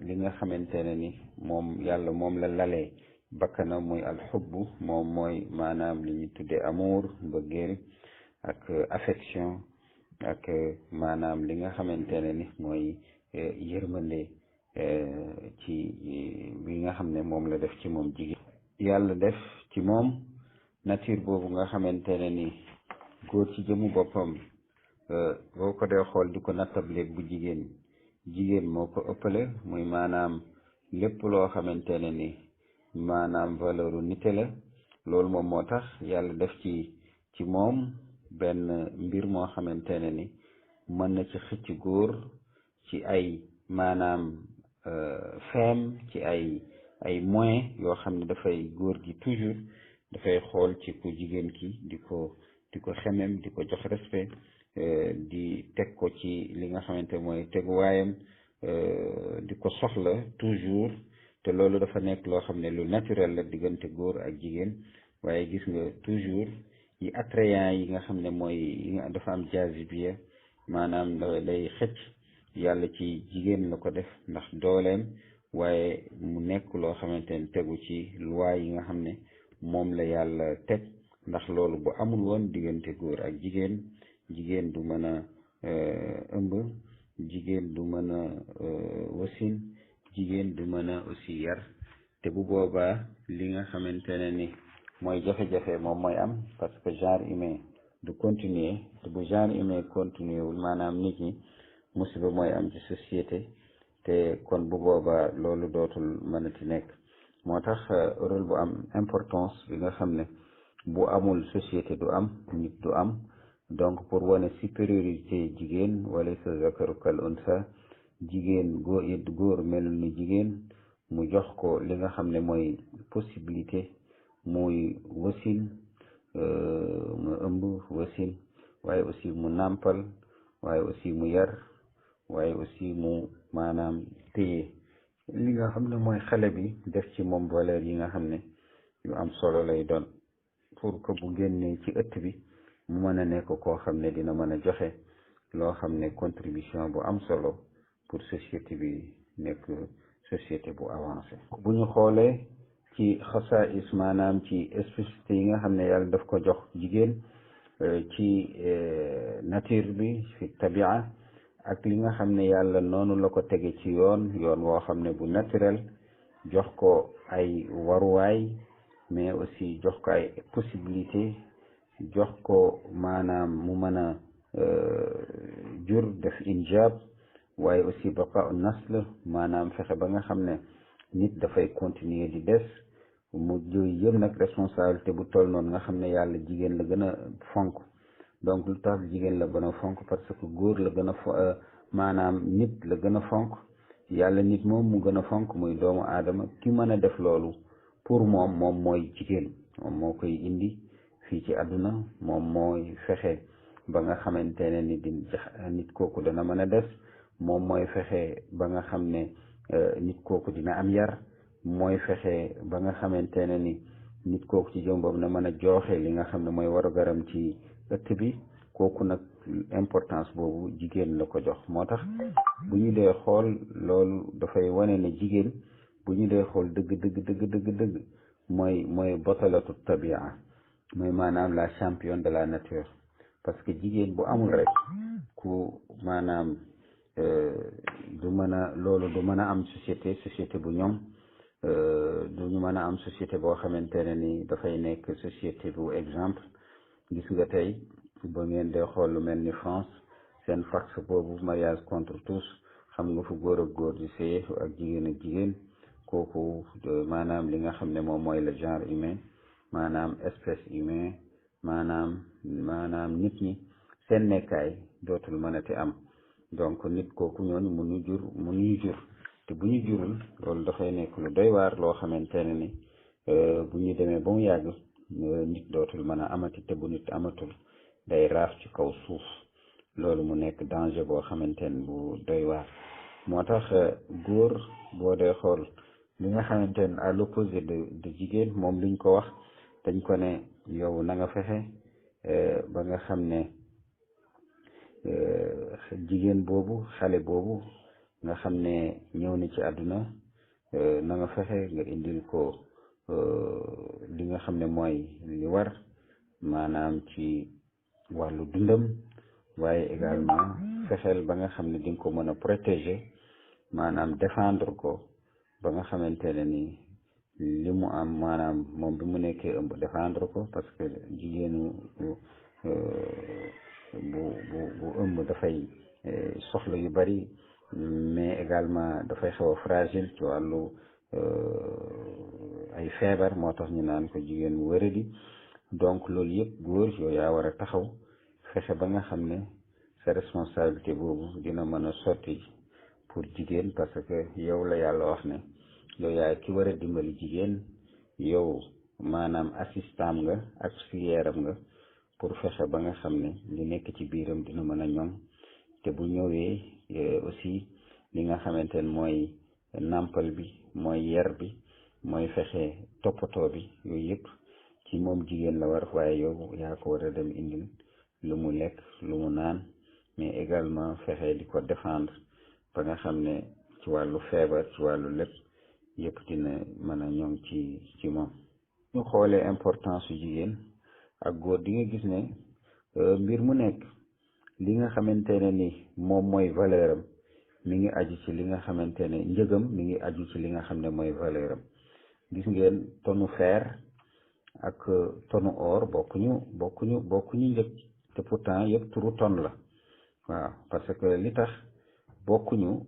A: li nga xamante ne ni moom yàlla moom la lalee bakkana muy alxubbu moom mooy maanaam li ñu tuddee amour mbëggeel ak affection ak maanaam li nga xamante ne ni mooy yërmande ci bi nga xam ne moom la def ci moom jigéen yàlla def ci moom nature boobu nga xamante ne ni góor ci jëmu boppam boo ko dee xool di ko nattableeg bu jigéen moo ko ëppale muy maanaam lépp loo xamante ne ni maanaam valeur u nite la loolu moom moo tax yàlla def ci moom benn mbir moo xamante ne ni mën na ci xëcc góor ci ay maanaam feem ci ay moyens yoo xam ne dafay góor gi toujours dafay xool ci ku jigéen ki di ko xemem di ko jox respect di teg ko ci li nga xamante mooy teguwaayam di ko soxla toujours te loolu dafa nekk loo xam ne lu naturel la diggante góor ak jigéen waaye gis nga toujours yi attrayant yi nga xam ne mooy dafa am jaasibiya maanaam day xëcc yàlla ci jigéen la ko def ndax dooleem waaye mu nekk loo xamante ne tegu ci loi yi nga xam ne moom la yàlla teg ndax loolu bu amul woon diggante góor ak jigéen du mën a ëmb jigéen du mën a wasin jigéen du mën a aussi yar te bu boobaa li nga xamante ne ni mooy jafe-jafe moom mooy am parce que genre humain du continuer te bu genre humain continuer wul maanaam nit ñi musiba mooy am ci société te kon bu boobaa loolu dootul mënati nekk. moo tax rôle bu am importance bi nga xam ne bu amul société du am, nit du am. donc pour wane supériorité jigéen wala sa zakaru kal unsa, jigéen góor melul ni jigéen, mu jox ko li nga xam ne mooy possibilité muy wasin, mu ëmb wasin, waaye aussi mu nàmpal, waaye aussi mu yar, waaye aussi mu maanaam téye li nga xam ne mooy xale bi, def ci moom valeur yi nga xam ne yu am solo lay doon, pour que bu génnee ci ëtt bi mu mën a nekk koo xam ne dina mën a joxe loo xam ne contribution bu am solo pour société bi nekk société bu avancé. bu ñu xoolee ci xasaais, maanaam ci spécificité yi nga xam ne yàlla daf ko jox jigéen ci nature bi fi tabia, ak li nga xam ne yàlla noonu la ko tege ci yoon woo xam ne bu naturel, jox ko ay waruwaay, mais aussi jox ko ay possibilité, jox ko maanaam mu mën a jur, def injab, waaye aussi baqa nasl, maanaam fexe ba nga xam ne nit dafay continuer di des. mu yooyu yëpp nag responsabilité bu toll noonu nga xam ne yàlla jigéen la gën a fonk. donc lu tax jigéen la gën a fonk? parce que góor la gën a maanaam nit la gën a fonk. yàlla nit moom mu gën a fonk muy doomu aadama. ki mën a def loolu pour moom mooy jigéen. moom moo koy indi fii ci àdduna, moom mooy fexe ba nga xamante ne ni nit kooku dana mën a des. moom mooy fexe ba nga xam ne nit kooku dina am yar. mooy fexe ba nga xamante ne ni nit kooku ci jëm boobu na mën a jooxe li nga xam ne mooy warugaram ci ëtt bi. kooku nag importance boobu jigéen la ko jox. moo tax bu ñu dee xool loolu dafay wane ne jigéen, bu ñu dee xool dëgg mooy batalatu tabia, mooy maanaam la championne de la nature. parce que jigéen bu amul rek ku maanaam du mën a am société bu ñoom. du ñu mën a am société boo xamante ne ni dafay nekk société bu exemple. gis nga tey ba ngeen dee xool lu mel ni France, seen fax boobu mariage contre tous, xam nga fu góor ak góor di sëy ak jigéen ak jigéen. kooku maanaam li nga xam ne moom mooy le genre humain, maanaam espèce humain, maanaam nit ñi seen nekkaay dootul mënati am. donc nit kooku ñooñu mënuñu jur. te bu ñu jurul, loolu dafay nekk lu doy waar loo xamante ne ni bu ñu demee ba mu yàgg nit dootul mën a amati. te bu nit amatul, day raaf ci kaw suuf. loolu mu nekk danger boo xamante ne bu doy waar. moo tax góor boo dee xool li nga xamante ne à l'opposé de jigéen, moom liñ ko wax, dañ ko ne yow na nga fexe ba nga xam ne jigéen boobu, xale boobu nga xam ne ñëw na ci àdduna, na nga fexe nga indil ko li nga xam ne mooy li war, maanaam ci wàllu dundam, waaye également fexeel ba nga xam ne di nga ko mën a protéger, maanaam défendre ko ba nga xamante ne ni li mu am, maanaam moom bi mu nekkee ëmb défendre ko. parce que jigéenu bu ëmb dafay soxla yu bari, mais également dafay xaw a fragile ci wàllu ay feebar. moo tax ñu naan ko jigéen mu wéradi. donc loolu yëpp góor yow yaa war a taxaw fexe ba nga xam ne sa responsabilité boobu dina mën a sotti pour jigéen. parce que yow la yàlla wax ne yow yaay ki war a dimbali jigéen. yow maanaam assistant nga, auxiliaire am nga, pour fexe ba nga xam ne li nekk ci biiram dina mën a ñoŋ. te bu ñëwee aussi li nga xamante ne mooy nàmpal bi, mooy yer bi, mooy fexe toppatoo bi, yooyu yëpp ci moom jigéen la war. waaye yow yaa ko war a dem indil lu mu lekk, lu mu naan, mais également fexe di ko défendre ba nga xam ne ci wàllu feebar, ci wàllu lépp yëpp dina mën a ñoŋ ci moom. ñu xoolee importance su jigéen ak góor, di nga gis ne mbir mu nekk li nga xamante ne ni moom mooy valeur am mi ngi aju ci li nga xamante ne njëgam mi ngi aju ci li nga xam ne mooy valeur am. gis ngeen tonu fer ak tonu or bokkuñu njëg, te pourtant yëpp turu ton la. waaw parce que li tax bokkuñu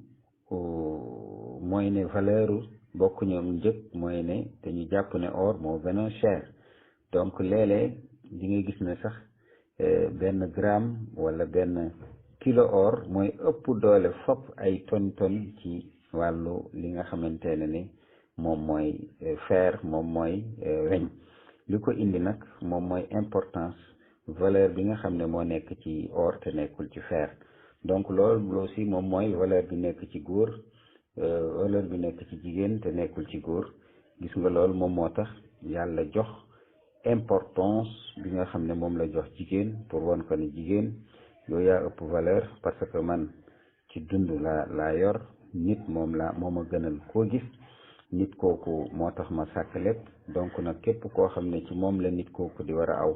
A: mooy ne valeur bokk ñoom njëg mooy ne dañu jàpp ne or moo gën a cher donc léeg-léeg di nga gis ne sax benn gramme wala benn kilo or mooy ëpp doole fop ay tonne ci wàllu li nga xamante ne ni moom mooy fer moom mooy weñ li ko indi nag moom mooy importance valeur bi nga xam ne moo nekk ci or te nekkul ci fer donc loolu aussi moom mooy valeur bi nekk ci góor valeur bi nekk ci jigéen te nekkul ci góor gis nga loolu moom moo tax yàlla jox importance bi nga xam ne moom la jox jigéen pour won ko ne jigéen yow yaa ëpp valeur parce que man ci dund laa yor nit moom a gënal koo gis nit kooku moo tax ma sàkk lépp donc nag képp koo xam ne ci moom la nit kooku di war a aw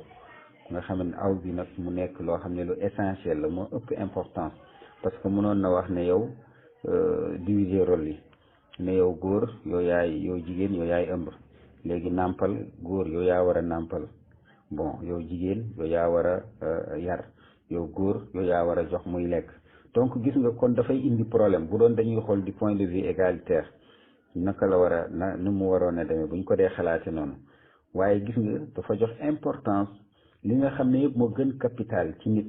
A: nga xam ne aw bi nag mu nekk loo xam ne lu essentiel la moo ëpp importance parce que mënoon na wax ne yow diviser rôle yi ne yow góor yow jigéen yow yaay ëmb léegi nàmpal góor yow yaa war a nàmpal bon yow jigéen yow yaa war a yar yow góor yow yaa war a jox muy lekk donc gis nga kon dafay indi problème bu doon dañuy xool du point de vue égalitaire naka la war a nu mu waroon a demee buñ ko dee xalaate noonu waaye gis nga dafa jox importance li nga xam ne yëpp moo gën capital ci nit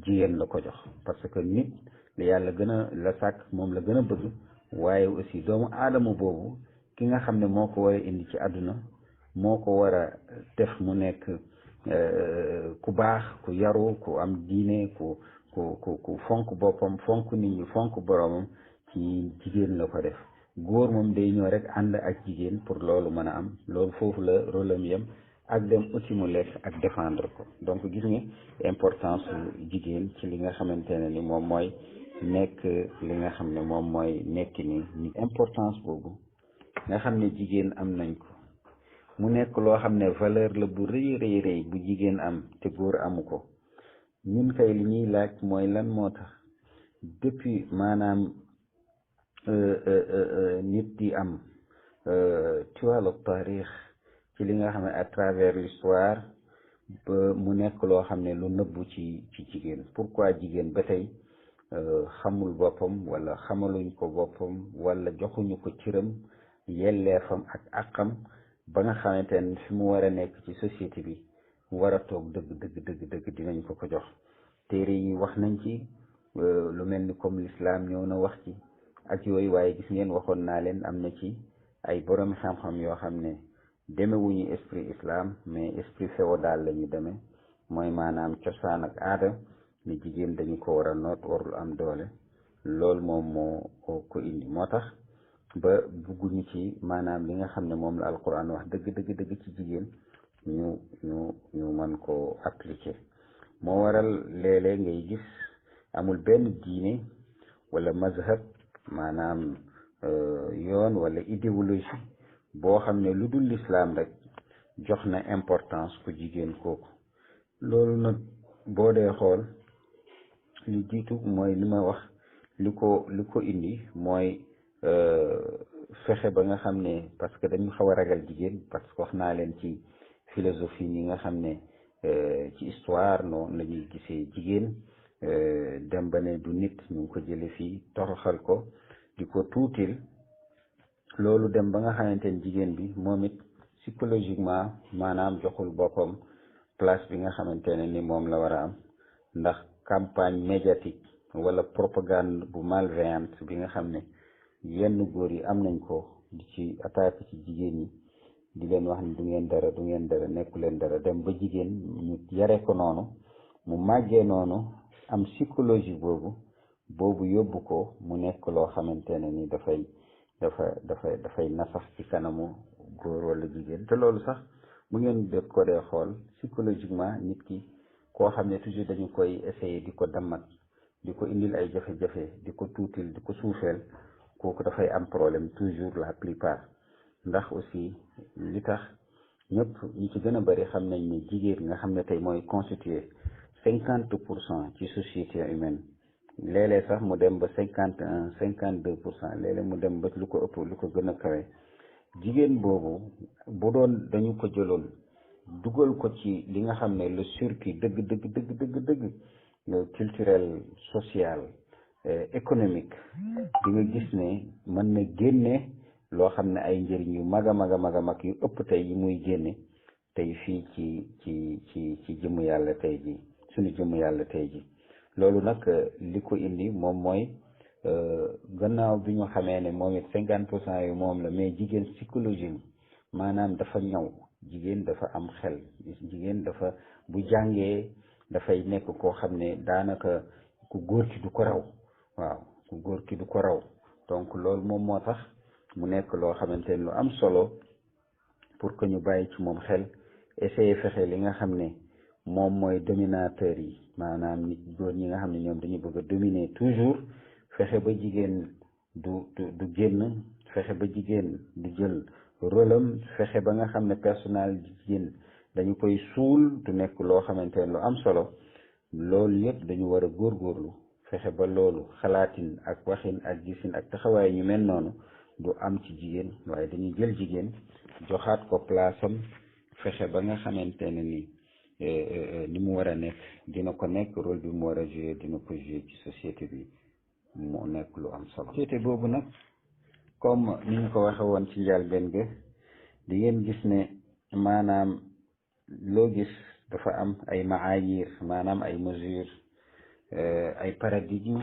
A: jigéen la ko jox parce que nit li yàlla gën a la sàkk moom la gën a bëgg waaye aussi doomu aadama boobu ki nga xam ne moo ko war a indi ci àdduna moo ko war a def mu nekk ku baax ku yaru ku am diine ku fonk boppam fonk nit ñi fonk boromam ci jigéen la ko def góor moom day ñëw rek ànd ak jigéen pour loolu mën a am loolu foofu la rôle am yem ak dem uti mu lekk ak défendre ko donc gis nga importance jigéen ci li nga xamante ne ni moom mooy nekk li nga xam ne moom mooy nekk ni importance boobu nga xam ne jigéen am nañ ko mu nekk loo xam ne valeur la bu rëy rëy bu jigéen am te góor amu ko ñun kay li ñuy laaj mooy lan moo tax depuis maanaam nit di am tuwaalu taarix ci li nga xam ne à travers l'histoire ba mu nekk loo xam ne lu nëbbu ci jigéen pourquoi jigéen ba tey xamul boppam wala xamaluñ ko boppam wala joxuñu ko cëram yelleefam ak àqam ba nga xamante ne fi mu war a nekk ci société bi mu war a toog dëgg dinañ ko jox téere yi wax nañ ci lu mel ni comme l'islam ñëw na wax ci ak yooyu waaye gis ngeen waxoon naa leen am na ci ay borom xam-xam yoo xam ne demewuñu esprit islam mais esprit féodal la ñu demee mooy maanaam cosaan ak aada ni jigéen dañu ko war a noot warul am doole loolu moom moo ko indi moo tax ba bugguñu ci maanaam li nga xam ne moom la alquran wax dëgg ci jigéen ñu mën ko appliquer moo waral léeg-léeg ngay gis amul benn diine wala mazhab maanaam yoon wala idéologie boo xam ne lu dul l'islam rek jox na importance ku jigéen kooku loolu nag boo dee xool li jiitu mooy li ma wax li ko indi mooy fexe ba nga xam ne parce que dañu xaw a ragal jigéen parce que wax naa leen ci philosophie yi nga xam ne ci histoire noonu la ñuy gisee jigéen dem ba ne du nit ñu ngi ko jële fii toroxal ko di ko tuutil loolu dem ba nga xamante ne jigéen bi moom it psychologiquement maanaam joxul boppam place bi nga xamante ne ni moom la war a am ndax campagne médiatique wala propagande bu malveillante bi nga xam ne yenn góor yi am nañ ko di ci attaque ci jigéen ñi di leen wax ni du ngeen dara nekku leen dara dem ba jigéen ñu yare ko noonu mu màggee noonu am psychologie boobu yóbbu ko mu nekk loo xamante ne ni dafay nasax ci kanamu góor wala jigéen te loolu sax bu ngeen def ko dee xool psychologiquement nit ki koo xam ne toujours dañu koy essayer di ko dammat di ko indil ay jafe-jafe di ko tuutil di ko suufeel kooku dafay am problème toujours la plupart ndax aussi li tax ñëpp ñi ci gën a bari xam nañ ne jigéen nga xam ne tey mooy constituer 50% ci société humaine léeg-léeg sax mu dem ba 51-52%, léeg-léeg mu dem ba lu ko ëpp lu ko gën a kawe jigéen boobu bu doon dañu ko jëloon dugal ko ci li nga xam ne le circuit dëgg culturel social économique di nga gis ne mën na génne loo xam ne ay njëriñ yu mag a mag a mag a mag yu ëpp tey yi muy génne tey fii ci jëmm yàlla tey ji suñu jëmm yàlla tey ji loolu nag li ko indi moom mooy gannaaw bi ñu xamee ne moom it 50% yu moom la mais jigéen psychologie maanaam dafa ñaw jigéen dafa am xel jigéen dafa bu jàngee dafay nekk koo xam ne daanaka ku góor ki du ko raw waaw ku góor ki du ko raw donc loolu moom moo tax mu nekk loo xamante ne lu am solo pour que ñu bàyyi ci moom xel essayer fexe li nga xam ne moom mooy dominateur yi maanaam nit góor ñi nga xam ne ñoom dañu bëgg a dominer toujours fexe ba jigéen du génn fexe ba jigéen du jël rôlam fexe ba nga xam ne personnel jigéen dañu koy suul du nekk loo xamante ne lu am solo loolu yëpp dañu war a góorgóorlu fexe ba loolu xalaatin ak waxin ak gisin ak taxawaay ñu mel noonu du am ci jigéen waaye dañuy jël jigéen joxaat ko place am fexe ba nga xamante ne ni mu war a nekk dina ko nekk rôle bi mu war a jouer dina ko jouer ci société bi mu nekk lu am solo. société boobu nag comme ni ñu ko waxe woon ci njëlbéen ga di ngeen gis ne maanaam loo gis dafa am ay maayir maanaam ay mesures ay paradigme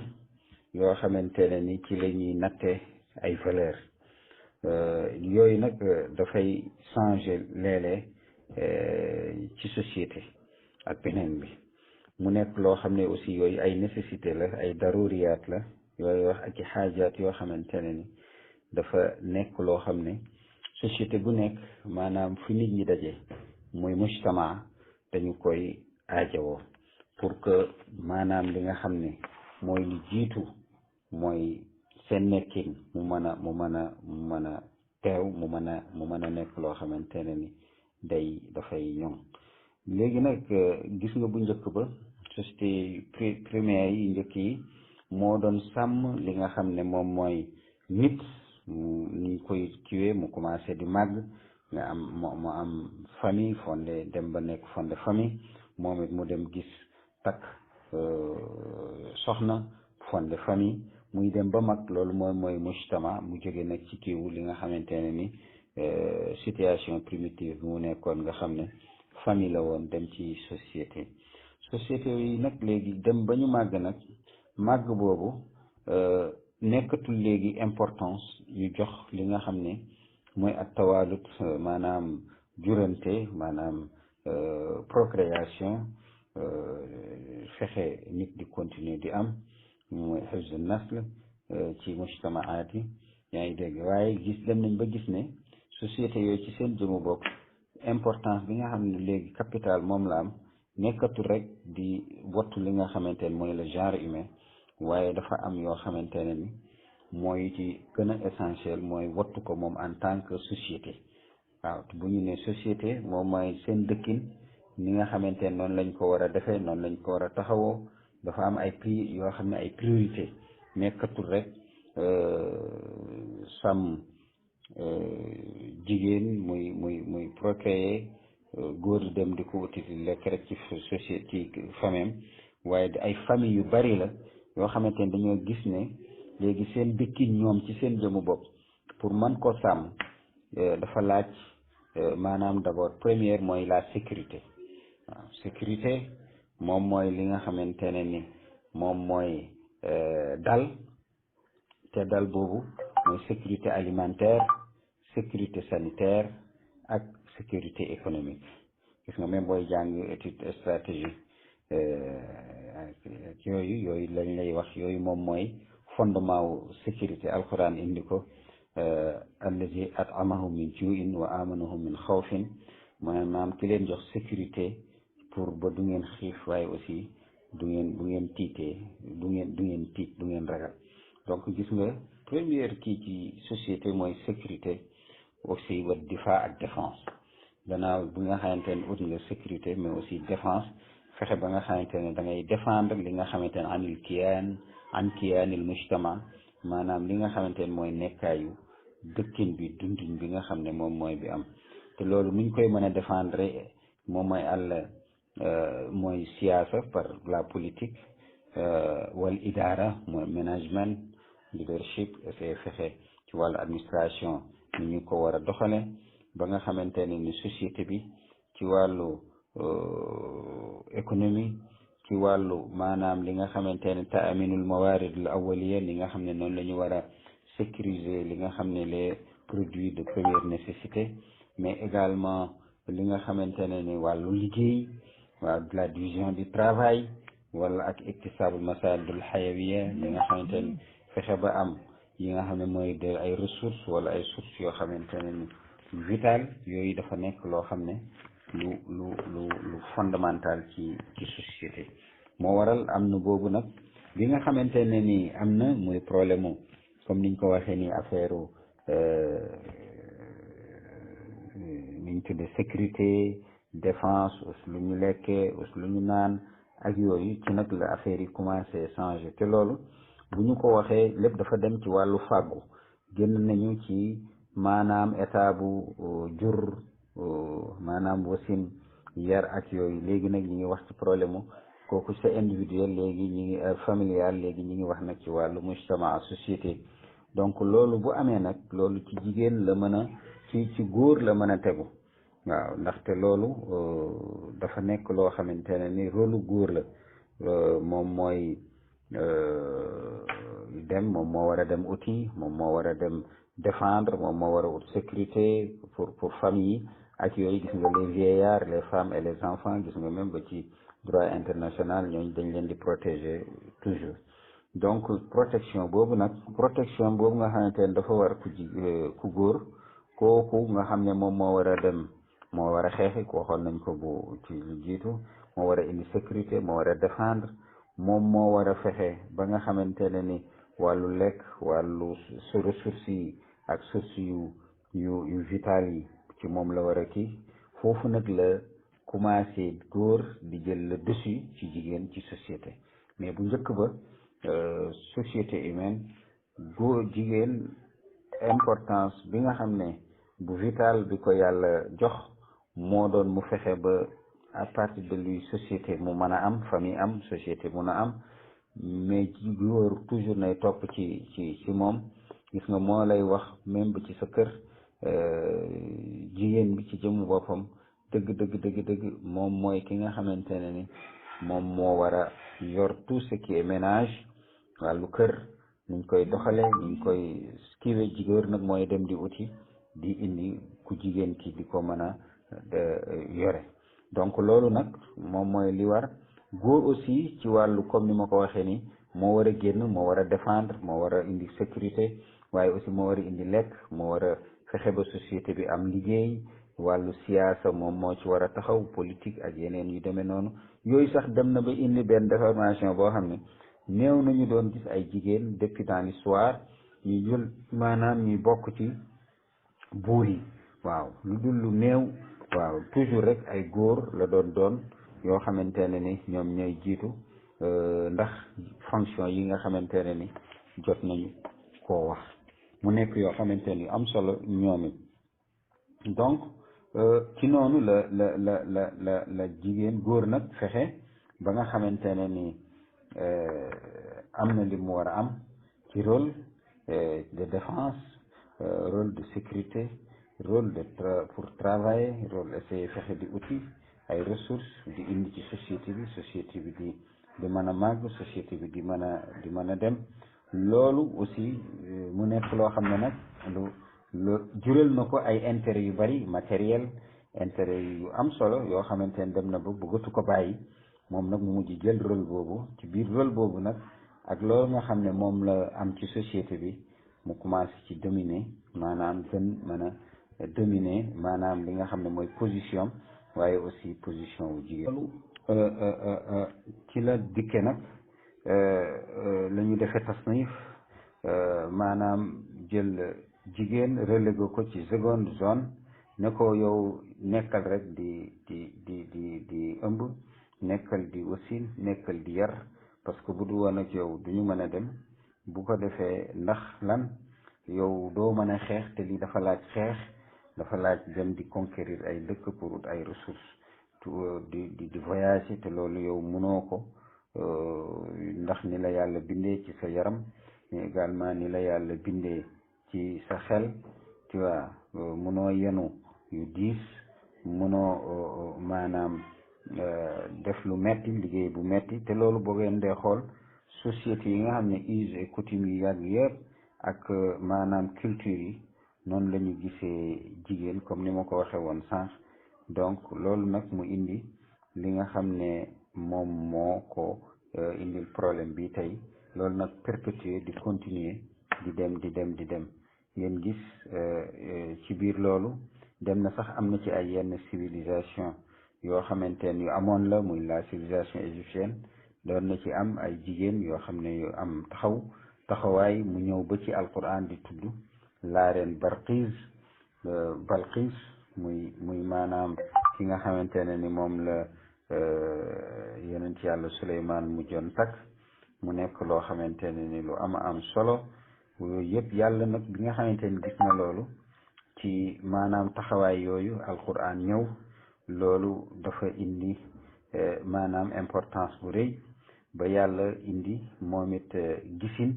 A: yoo xamante ne ni ci la ñuy natte ay valeur yooyu nag dafay changer léeg-léeg ci société ak beneen bi mu nekk loo xam ne aussi yooyu ay nécessité la ay daruriyaat la yooyu wax ak i xaajaat yoo xamante ne ni dafa nekk loo xam ne société bu nekk maanaam fu nit ñi daje muy mujtama dañu koy aajowoo pour que maanaam li nga xam ne mooy li jiitu mooy seen nekkin mu mën a teew mu mën a nekk loo xamante ne ni dafay ñoŋ léegi nag gis nga bu njëkk ba société primaire yi njëkk yi moo doon sàmm li nga xam ne moom mooy nit ni koy kiwee mu commencé di màgg nga am mu am famille fondé dem ba nekk fondé famille moom it mu dem gis takk soxna fondé famille muy dem ba mag loolu mooy mujtama mu jóge nag ci kiiwu li nga xamante ne ni situation primitive bi mu nekkoon nga xam ne famille la woon dem ci société yi nag léegi dem ba ñu màgg nag màgg boobu nekkatul léegi importance ñu jox li nga xam ne mooy ak tawaalut maanaam jurante maanaam procréation fexe nit di continuer di am mooy hifzu nasl ci mujtamaat yi yaa ngi dégg waaye dem nañ ba gis ne société yooyu ci seen jëmu bopp importance bi nga xam ne léegi capital moom la am nekkatul rek di wattu li nga xamante ne mooy le genre humain waaye dafa am yoo xamante ne ni mooy ci gën a essentiel mooy wattu ko moom en tant que société waaw bu ñu ne société moom mooy seen dëkkin ni nga xamante ne noonu lañ ko war a defee noonu lañ ko war a taxawoo dafa am ay prix yoo xam ne ay priorité nekkatul rek sàmm jigéen muy procréer góor dem di ko wuti lekk rek ci société ci famille waaye ay famille yu bari la yoo xamante ne dañoo gis ne léegi seen dëkkin ñoom ci seen jëmu bopp pour mën ko sàmm dafa laaj maanaam d'abord première mooy la sécurité waaw sécurité moom mooy li nga xamante ne ni moom mooy dal te dal boobu mooy sécurité alimentaire sécurité sanitaire ak sécurité économique gis nga même booy jàng étude stratégie yooyu lañ lay wax yooyu moom mooy fondement wu sécurité alquran indi ko allazi at'amahum min ju'in wa amanahum min xawfin maanaam ki leen jox sécurité pour ba du ngeen xiif waaye aussi du ngeen tiitee du ngeen tiit du ngeen ragal donc gis nga première kii ci société mooy sécurité aussi wa difa ak défense gannaaw bi nga xamante ne ut nga sécurité mais aussi défense fexe ba nga xamante ne da ngay défendre li nga xamante ne an kiyaanil mujtama maanaam li nga xamante ne mooy nekkaayu dëkkin bi dundin bi nga xam ne moom mooy bi am te loolu nuñ koy mën a défendre moom mooy mooy siyaasa par la politique wal idaara mooy management leadership essayer fexe ci wàllu administration ni ñu ko war a doxale ba nga xamante ne ni société bi ci wàllu économie ci wàllu maanaam li nga xamante ne taaminul mawaridul awwaliya li nga xam ne noonu la ñu war a sécuriser li nga xam ne les produits de première nécessité mais également li nga xamante ne ni wàllu liggéey waaw de la division du travail wala ak iktisabul masalihul hayawiya li nga xamante ne fexe ba am yi nga xam ne mooy de ay ressources wala ay sources yoo xamante ne ni vital yooyu dafa nekk loo xam ne lu fondamental ci société moo waral am na boobu nag bi nga xamante ne ni am na muy problème mu comme niñ ko waxee ni affaire niñ tudde sécurité défense aussi lu ñu lekkee aussi lu ñu naan ak yooyu ci nag la affaire yi commencé changer te loolu bu ñu ko waxee lépp dafa dem ci wàllu fàggu génn nañu ci maanaam état bu jur maanaam wasin yar ak yooyu léegi nag ñi ngi wax ci problème mu kooku c'est individuel léegi ñi ngi familial léegi ñi ngi wax nag ci wàllu mujtama société donc loolu bu amee nag loolu ci jigéen la mën a ci góor la mën a tegu waaw ndaxte loolu dafa nekk loo xamante ne ni rôle góor la moom mooy dem moom moo war a dem outil moom moo war a dem défendre moom moo war a ut sécurité pour famille ak yooyu gis nga les vieillards les femmes et les enfants gis nga même ba ci droit international ñooñu dañ leen di protéger toujours donc protection boobu nga xamante ne dafa war ku góor kooku nga xam ne moom moo war a dem moo war a xeexi ko waxoon nañ ko bu ci lu jiitu moo war a indi sécurité moo war a défendre moom moo war a fexe ba nga xamante ne ni wàllu lekk wàllu ressources yi ak sources yu vital yi ci moom la war a kii foofu nag la commencé góor di jël le dessus ci jigéen ci société mais bu njëkk ba société humaine góor jigéen importance bi nga xam ne bu vital bi ko yàlla jox moo doon mu fexe ba à partir de lui société mu mën a am famille am société mun a am mais ci góor toujours nay topp ci moom gis nga moo lay wax même ba ci sa kër jigéen bi ci jëmu boppam dëgg moom mooy ki nga xamante ne ni moom moo war a yor tout ce qui est ménage wàllu kër niñ koy doxale niñ koy kiiwe jigóor nag mooy dem di uti di indi ku jigéen ki di ko mën a yore donc loolu nag moom mooy li war góor aussi ci wàllu comme ni ma ko waxee ni moo war a génn moo war a défendre moo war a indi sécurité waaye aussi moo war a indi lekk moo war a fexe ba société bi am liggéey wàllu siyaasa moom moo ci war a taxaw politique ak yeneen yu demee noonu yooyu sax dem na ba indi benn déformation boo xam ne néew nañu doon gis ay jigéen depuis dans l'histoire ñu jël maanaam ñuy bokk ci buur yi waaw lu dul lu néew waaw toujours rek ay góor la doon yoo xamante ne ni ñoom ñooy jiitu ndax fonction yi nga xamante ne ni jot nañu koo wax mu nekk yoo xamante ni am solo ñoom it donc ci noonu la jigéen góor nag fexe ba nga xamante ne ni am na li mu war a am ci rôle de défense rôle de sécurité rôle pour travailler rôle essayer fexe di outil ay ressources di indi ci société bi di mën a màgg société bi di mën a dem loolu aussi mu nekk loo xam ne nag lu jural na ko ay intérêt yu bari matériel intérêt yu am solo yoo xamante ne dem na ba bëggatu ko bàyyi moom nag mu mujj jël rôle boobu ci biir rôle boobu nag ak loolu nga xam ne moom la am ci société bi mu commencé ci dominer maanaam gën mën a dominer maanaam li nga xam ne mooy position waaye aussi position wu jigéen loolu ci la dikke nag la ñu defee tasnif maanaam jël jigéen relégué ko ci seconde zone ne ko yow nekkal rek di ëmb nekkal di wasin nekkal di yar parce que bu du woon ak yow du ñu mën a dem bu ko defee ndax lan yow doo mën a xeex te lii dafa laaj xeex dafa laaj dem di conquérir ay dëkk pour ay ressources di voyager te loolu yow mënoo ko ndax ni la yàlla bindee ci sa yaram mais également ni la yàlla bindee ci sa xel tu vois munoo yenu yu diis munoo maanaam def lu metti liggéey bu metti te loolu boo ngeen dee xool société yi nga xam ne us et coutume yi yàgg yëpp ak maanaam culture yi noonu la ñu gisee jigéen comme ni ma ko waxee woon sànq donc loolu nag mu indi li nga xam ne moom moo ko indil problème bi tey loolu nag perpétuer di continuer di dem ngeen gis ci biir loolu dem na sax am na ci ay yenn civilisation yoo xamante ne yu amoon la muy la civilisation égyptienne doon na ci am ay jigéen yoo xam ne yu am taxawaay mu ñëw ba ci alquran di tudd la reine Balqis muy maanaam ki nga xamante ne ni moom la yonent yàlla Suleymaan mujjoon takk mu nekk loo xamante ne ni lu am solo yooyu yëpp yàlla nag bi nga xamante ni gis na loolu ci maanaam taxawaay yooyu alquran ñëw loolu dafa indi maanaam importance bu rëy ba yàlla indi moom it gisin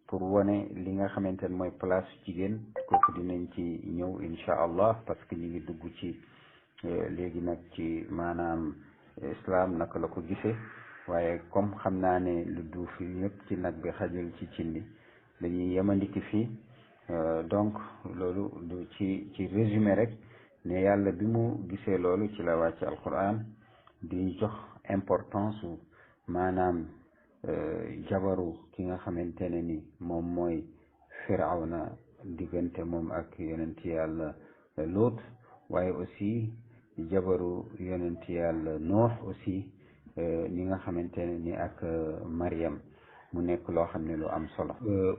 A: pour wane li nga xamante ne mooy place jigéen kooku dinañ ci ñëw incha allah parce que ñu ngi dugg ci léegi nag ci maanaam islam naka la ko gisee waaye comme xam naa ne lu duuf ñëpp ci nag bi xajul ci cindi dañuy yemandiki fii donc loolu du ci résumé rek ne yàlla bi mu gisee loolu ci la wàcc alquran di jox importance maanaam jabaru ki nga xamante ne ni moom mooy firawna diggante moom ak yonent yàlla Luut waaye aussi jabaru yonent yàlla Nuux aussi ni nga xamante ne ni ak Mariam mu nekk loo xam ne lu am solo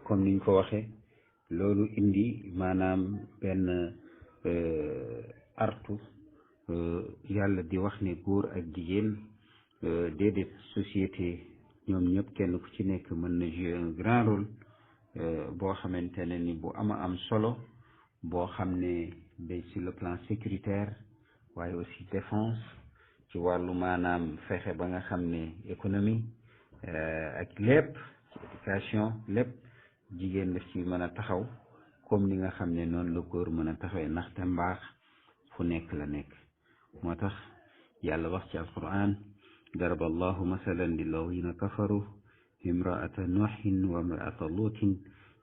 A: comme niñ ko waxee loolu indi maanaam benn artu yàlla di wax ne góor ak jigéen déedéet société ñoom ñëpp kenn ku ci nekk mën na jouer un grand rôle boo xamante ne ni bu am solo boo xam ne day sur le plan sécuritaire waaye aussi défense ci wàllu maanaam fexe ba nga xam ne économie ak lépp ci éducation lépp jigéen daf ci mën a taxaw comme ni nga xam ne noonu la góor mën a taxawee ndaxte mbaax fu nekk la nekk moo tax yàlla wax ci alquran daraba allahu masalan lilladina kafaru imraata nuuhin wa imraata luutin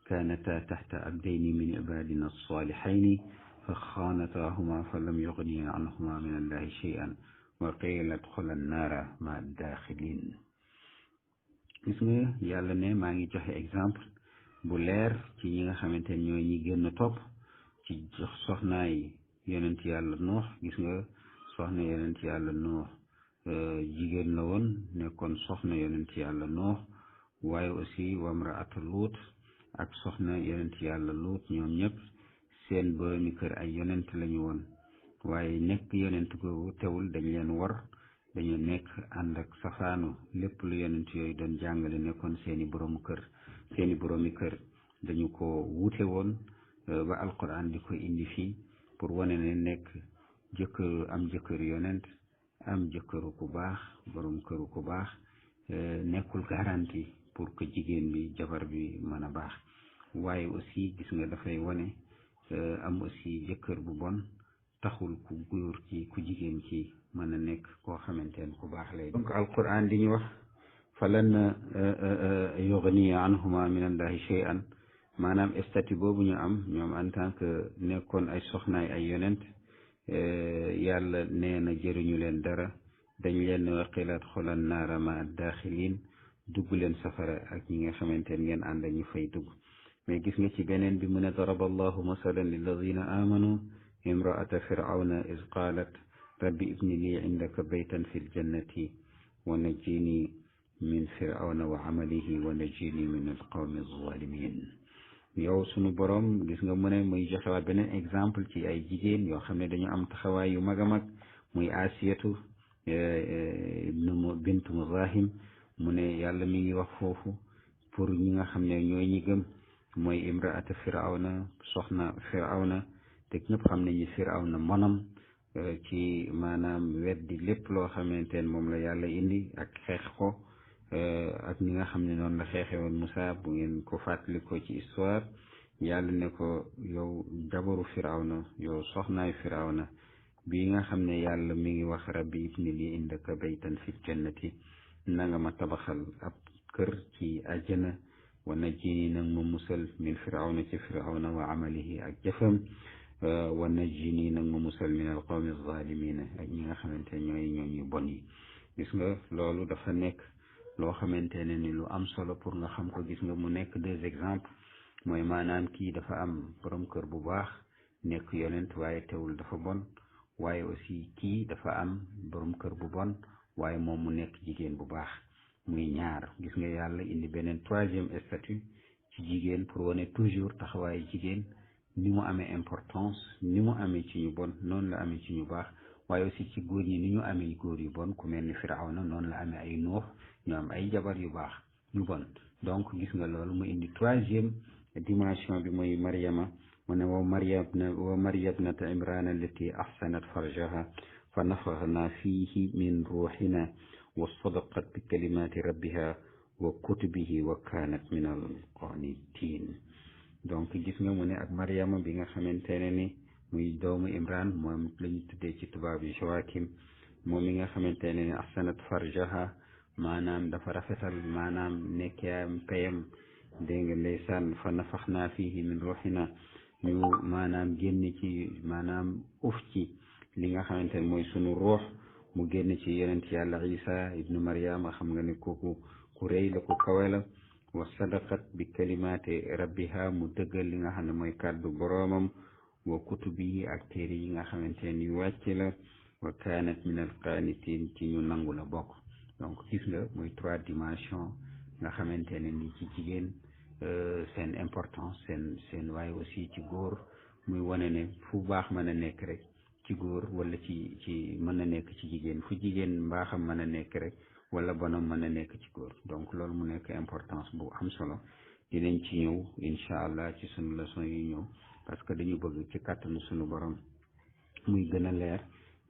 A: kaanata taxta abdayni min ibadina alsalihayni fa xaanataahuma fa lam yugniya anhuma min allahi shay'an wa qiila adxula annaara ma addaaxilin gis nga yàlla ne maa ngi joxe exemple bu leer ci ñi nga xamante ne ñooy ñi gën a topp ci jox soxnaay yonent yàlla nuux gis nga soxna yonent yàlla nuux jigéen la woon nekkoon soxna yonent yàlla nuux waaye aussi wamraatu luut ak soxna yonent yàlla luut ñoom ñëpp seen boromi kër ay yonent lañu woon waaye nekk yonent googu teewul dañ leen war dañu nekk ànd ak safaanu lépp lu yonent yooyu doon jàngale nekkoon seeni boroomi kër dañu ko wuute woon ba alquran di ko indi fii pour wane ne nekk jëkkëru yonent am jëkkëru ku baax borom këru ku baax nekkul garantie pour que jigéen bi jabar bi mën a baax waaye aussi gis nga dafay wane am aussi jëkkër bu bon taxul ku góor ci ku jigéen ci mën a nekk koo xamante ne ku baax lay donc alquran di ñu wax falan yugniya anhuma min allahi shay'an maanaam statut boobu ñu am ñoom en tant que nekkoon ay soxnaay ay yonent yàlla nee na jëriñu leen dara dañ leen waqilat xulan naara ma daaxilin dugg leen safara ak ñi nga xamante ne ngeen ànd ñu fay dugg mais gis nga ci beneen bi mu ne daraba allahu masalan lilladina amanu imraata firawna is qaalat rabbi ibni lii indaka baytan fi ljannati wa najjini min firawna wa amalihi wa najjini min alqawmi alzalimin yow sunu borom gis nga mu ne muy joxewaat beneen exemple ci ay jigéen yoo xam ne dañu am taxawaay yu mag a mag muy asiyatu bintu muzahim mu ne yàlla mi ngi wax foofu pour ñi nga xam ne ñooy ñi gëm mooy imraata firawna soxna firawna te ñëpp xam nañu firawna monam ci maanaam weddi lépp loo xamante ne moom la yàlla indi ak xeex ko ak ñi nga xam ne noonu la xeexe woon Moussa bu ngeen ko fàttali ko ci histoire yàlla ne ko yow jabaru firawna yow soxnaay firawna bi nga xam ne yàlla mi ngi wax rabbi ibni li indaka baytan fi jannati na nga ma tabaxal ab kër ci àjjana wa najjini nag ma musal min firawna ci firawna wa amalihi ak jëfam wa najjini nag ma musal min al qawmi zalimina ak ñi nga xamante ñooy ñoom ñu bon yi gis nga loolu dafa nekk loo xamante ne ni lu am solo pour nga xam ko gis nga mu nekk deux exemples mooy maanaam kii dafa am borom kër bu baax nekk yonent waaye teewul dafa bon waaye aussi kii dafa am borom kër bu bon waaye moom mu nekk jigéen bu baax muy ñaar gis nga yàlla indi beneen troisième statut ci jigéen pour wane toujours taxawaayu jigéen ni mu amee importance ni mu amee ci ñu bon noonu la amee ci ñu baax waaye aussi ci góor ñi ni ñu amee góor yu bon ku mel ni Firawna noonu la amee ay nuux ñu am ay jabar yu baax ñu bon donc gis nga loolu mu indi troisième dimension bi mooy Maryama mu ne wa maryabnata imrana allati ahsanat farjaha fa nafaxna fihi min ruuxina wa sadaqat bi kalimati rabbiha wa kutubihi wa kanat min al qanitin donc gis nga mu ne ak Maryama bi nga xamante ne ni muy doomu Imran moom la ñu tuddee ci tubaab yi Joachim moom mi nga xamante ne ni ahsanat farjaha maanaam dafa rafetal maanaam nekkaam payam dégg nga ndeysaan fa nafaxnaa fiihi min ruuxina ñu maanaam génn ci maanaam uf ci li nga xamante ne mooy sunu ruux mu génn ci yonent yàlla Isa ibnu Maryama xam nga ne kooku ku rëy la ku kawe la wa sadaqat bi kalimaati rabbiha mu dëggal li nga xam ne mooy kàddu boroomam wa kutubi ak téere yi nga xamante ne yu wàcc la wa kaanat min al qaanitiin ci ñu nangu la bokk donc gis nga muy trois dimensions nga xamante ne ni ci jigéen seen importance seen waaye aussi ci góor muy wane ne fu baax mën a nekk rek ci góor wala ci mën a nekk ci jigéen fu jigéen mbaaxam mën a nekk rek wala bonam mën a nekk ci góor donc loolu mu nekk importance bu am solo dinañ ci ñëw incha allah ci sunu leçon yi ñëw parce que dañu bëgg ci kàttanu sunu borom muy gën a leer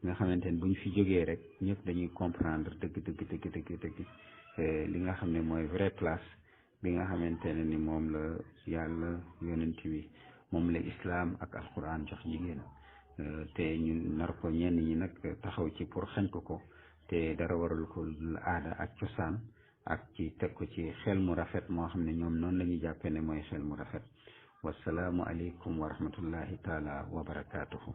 A: nga xamante ne bu ñu fi jógee rek ñëpp dañuy comprendre dëgg li nga xam ne mooy vraie place bi nga xamante ne ni moom la yàlla yonent bi moom la islaam ak alquran jox jigéen te ñu nar ko ñenn ñi nag taxaw ci pour xañ ko te dara waral ko aada ak cosaan ak ci teg ko ci xel mu rafet moo xam ne ñoom noonu la ñu jàppee ne mooy xel mu rafet wasalaamu aleykum wa rahmatullahi taala wa barakaatuhu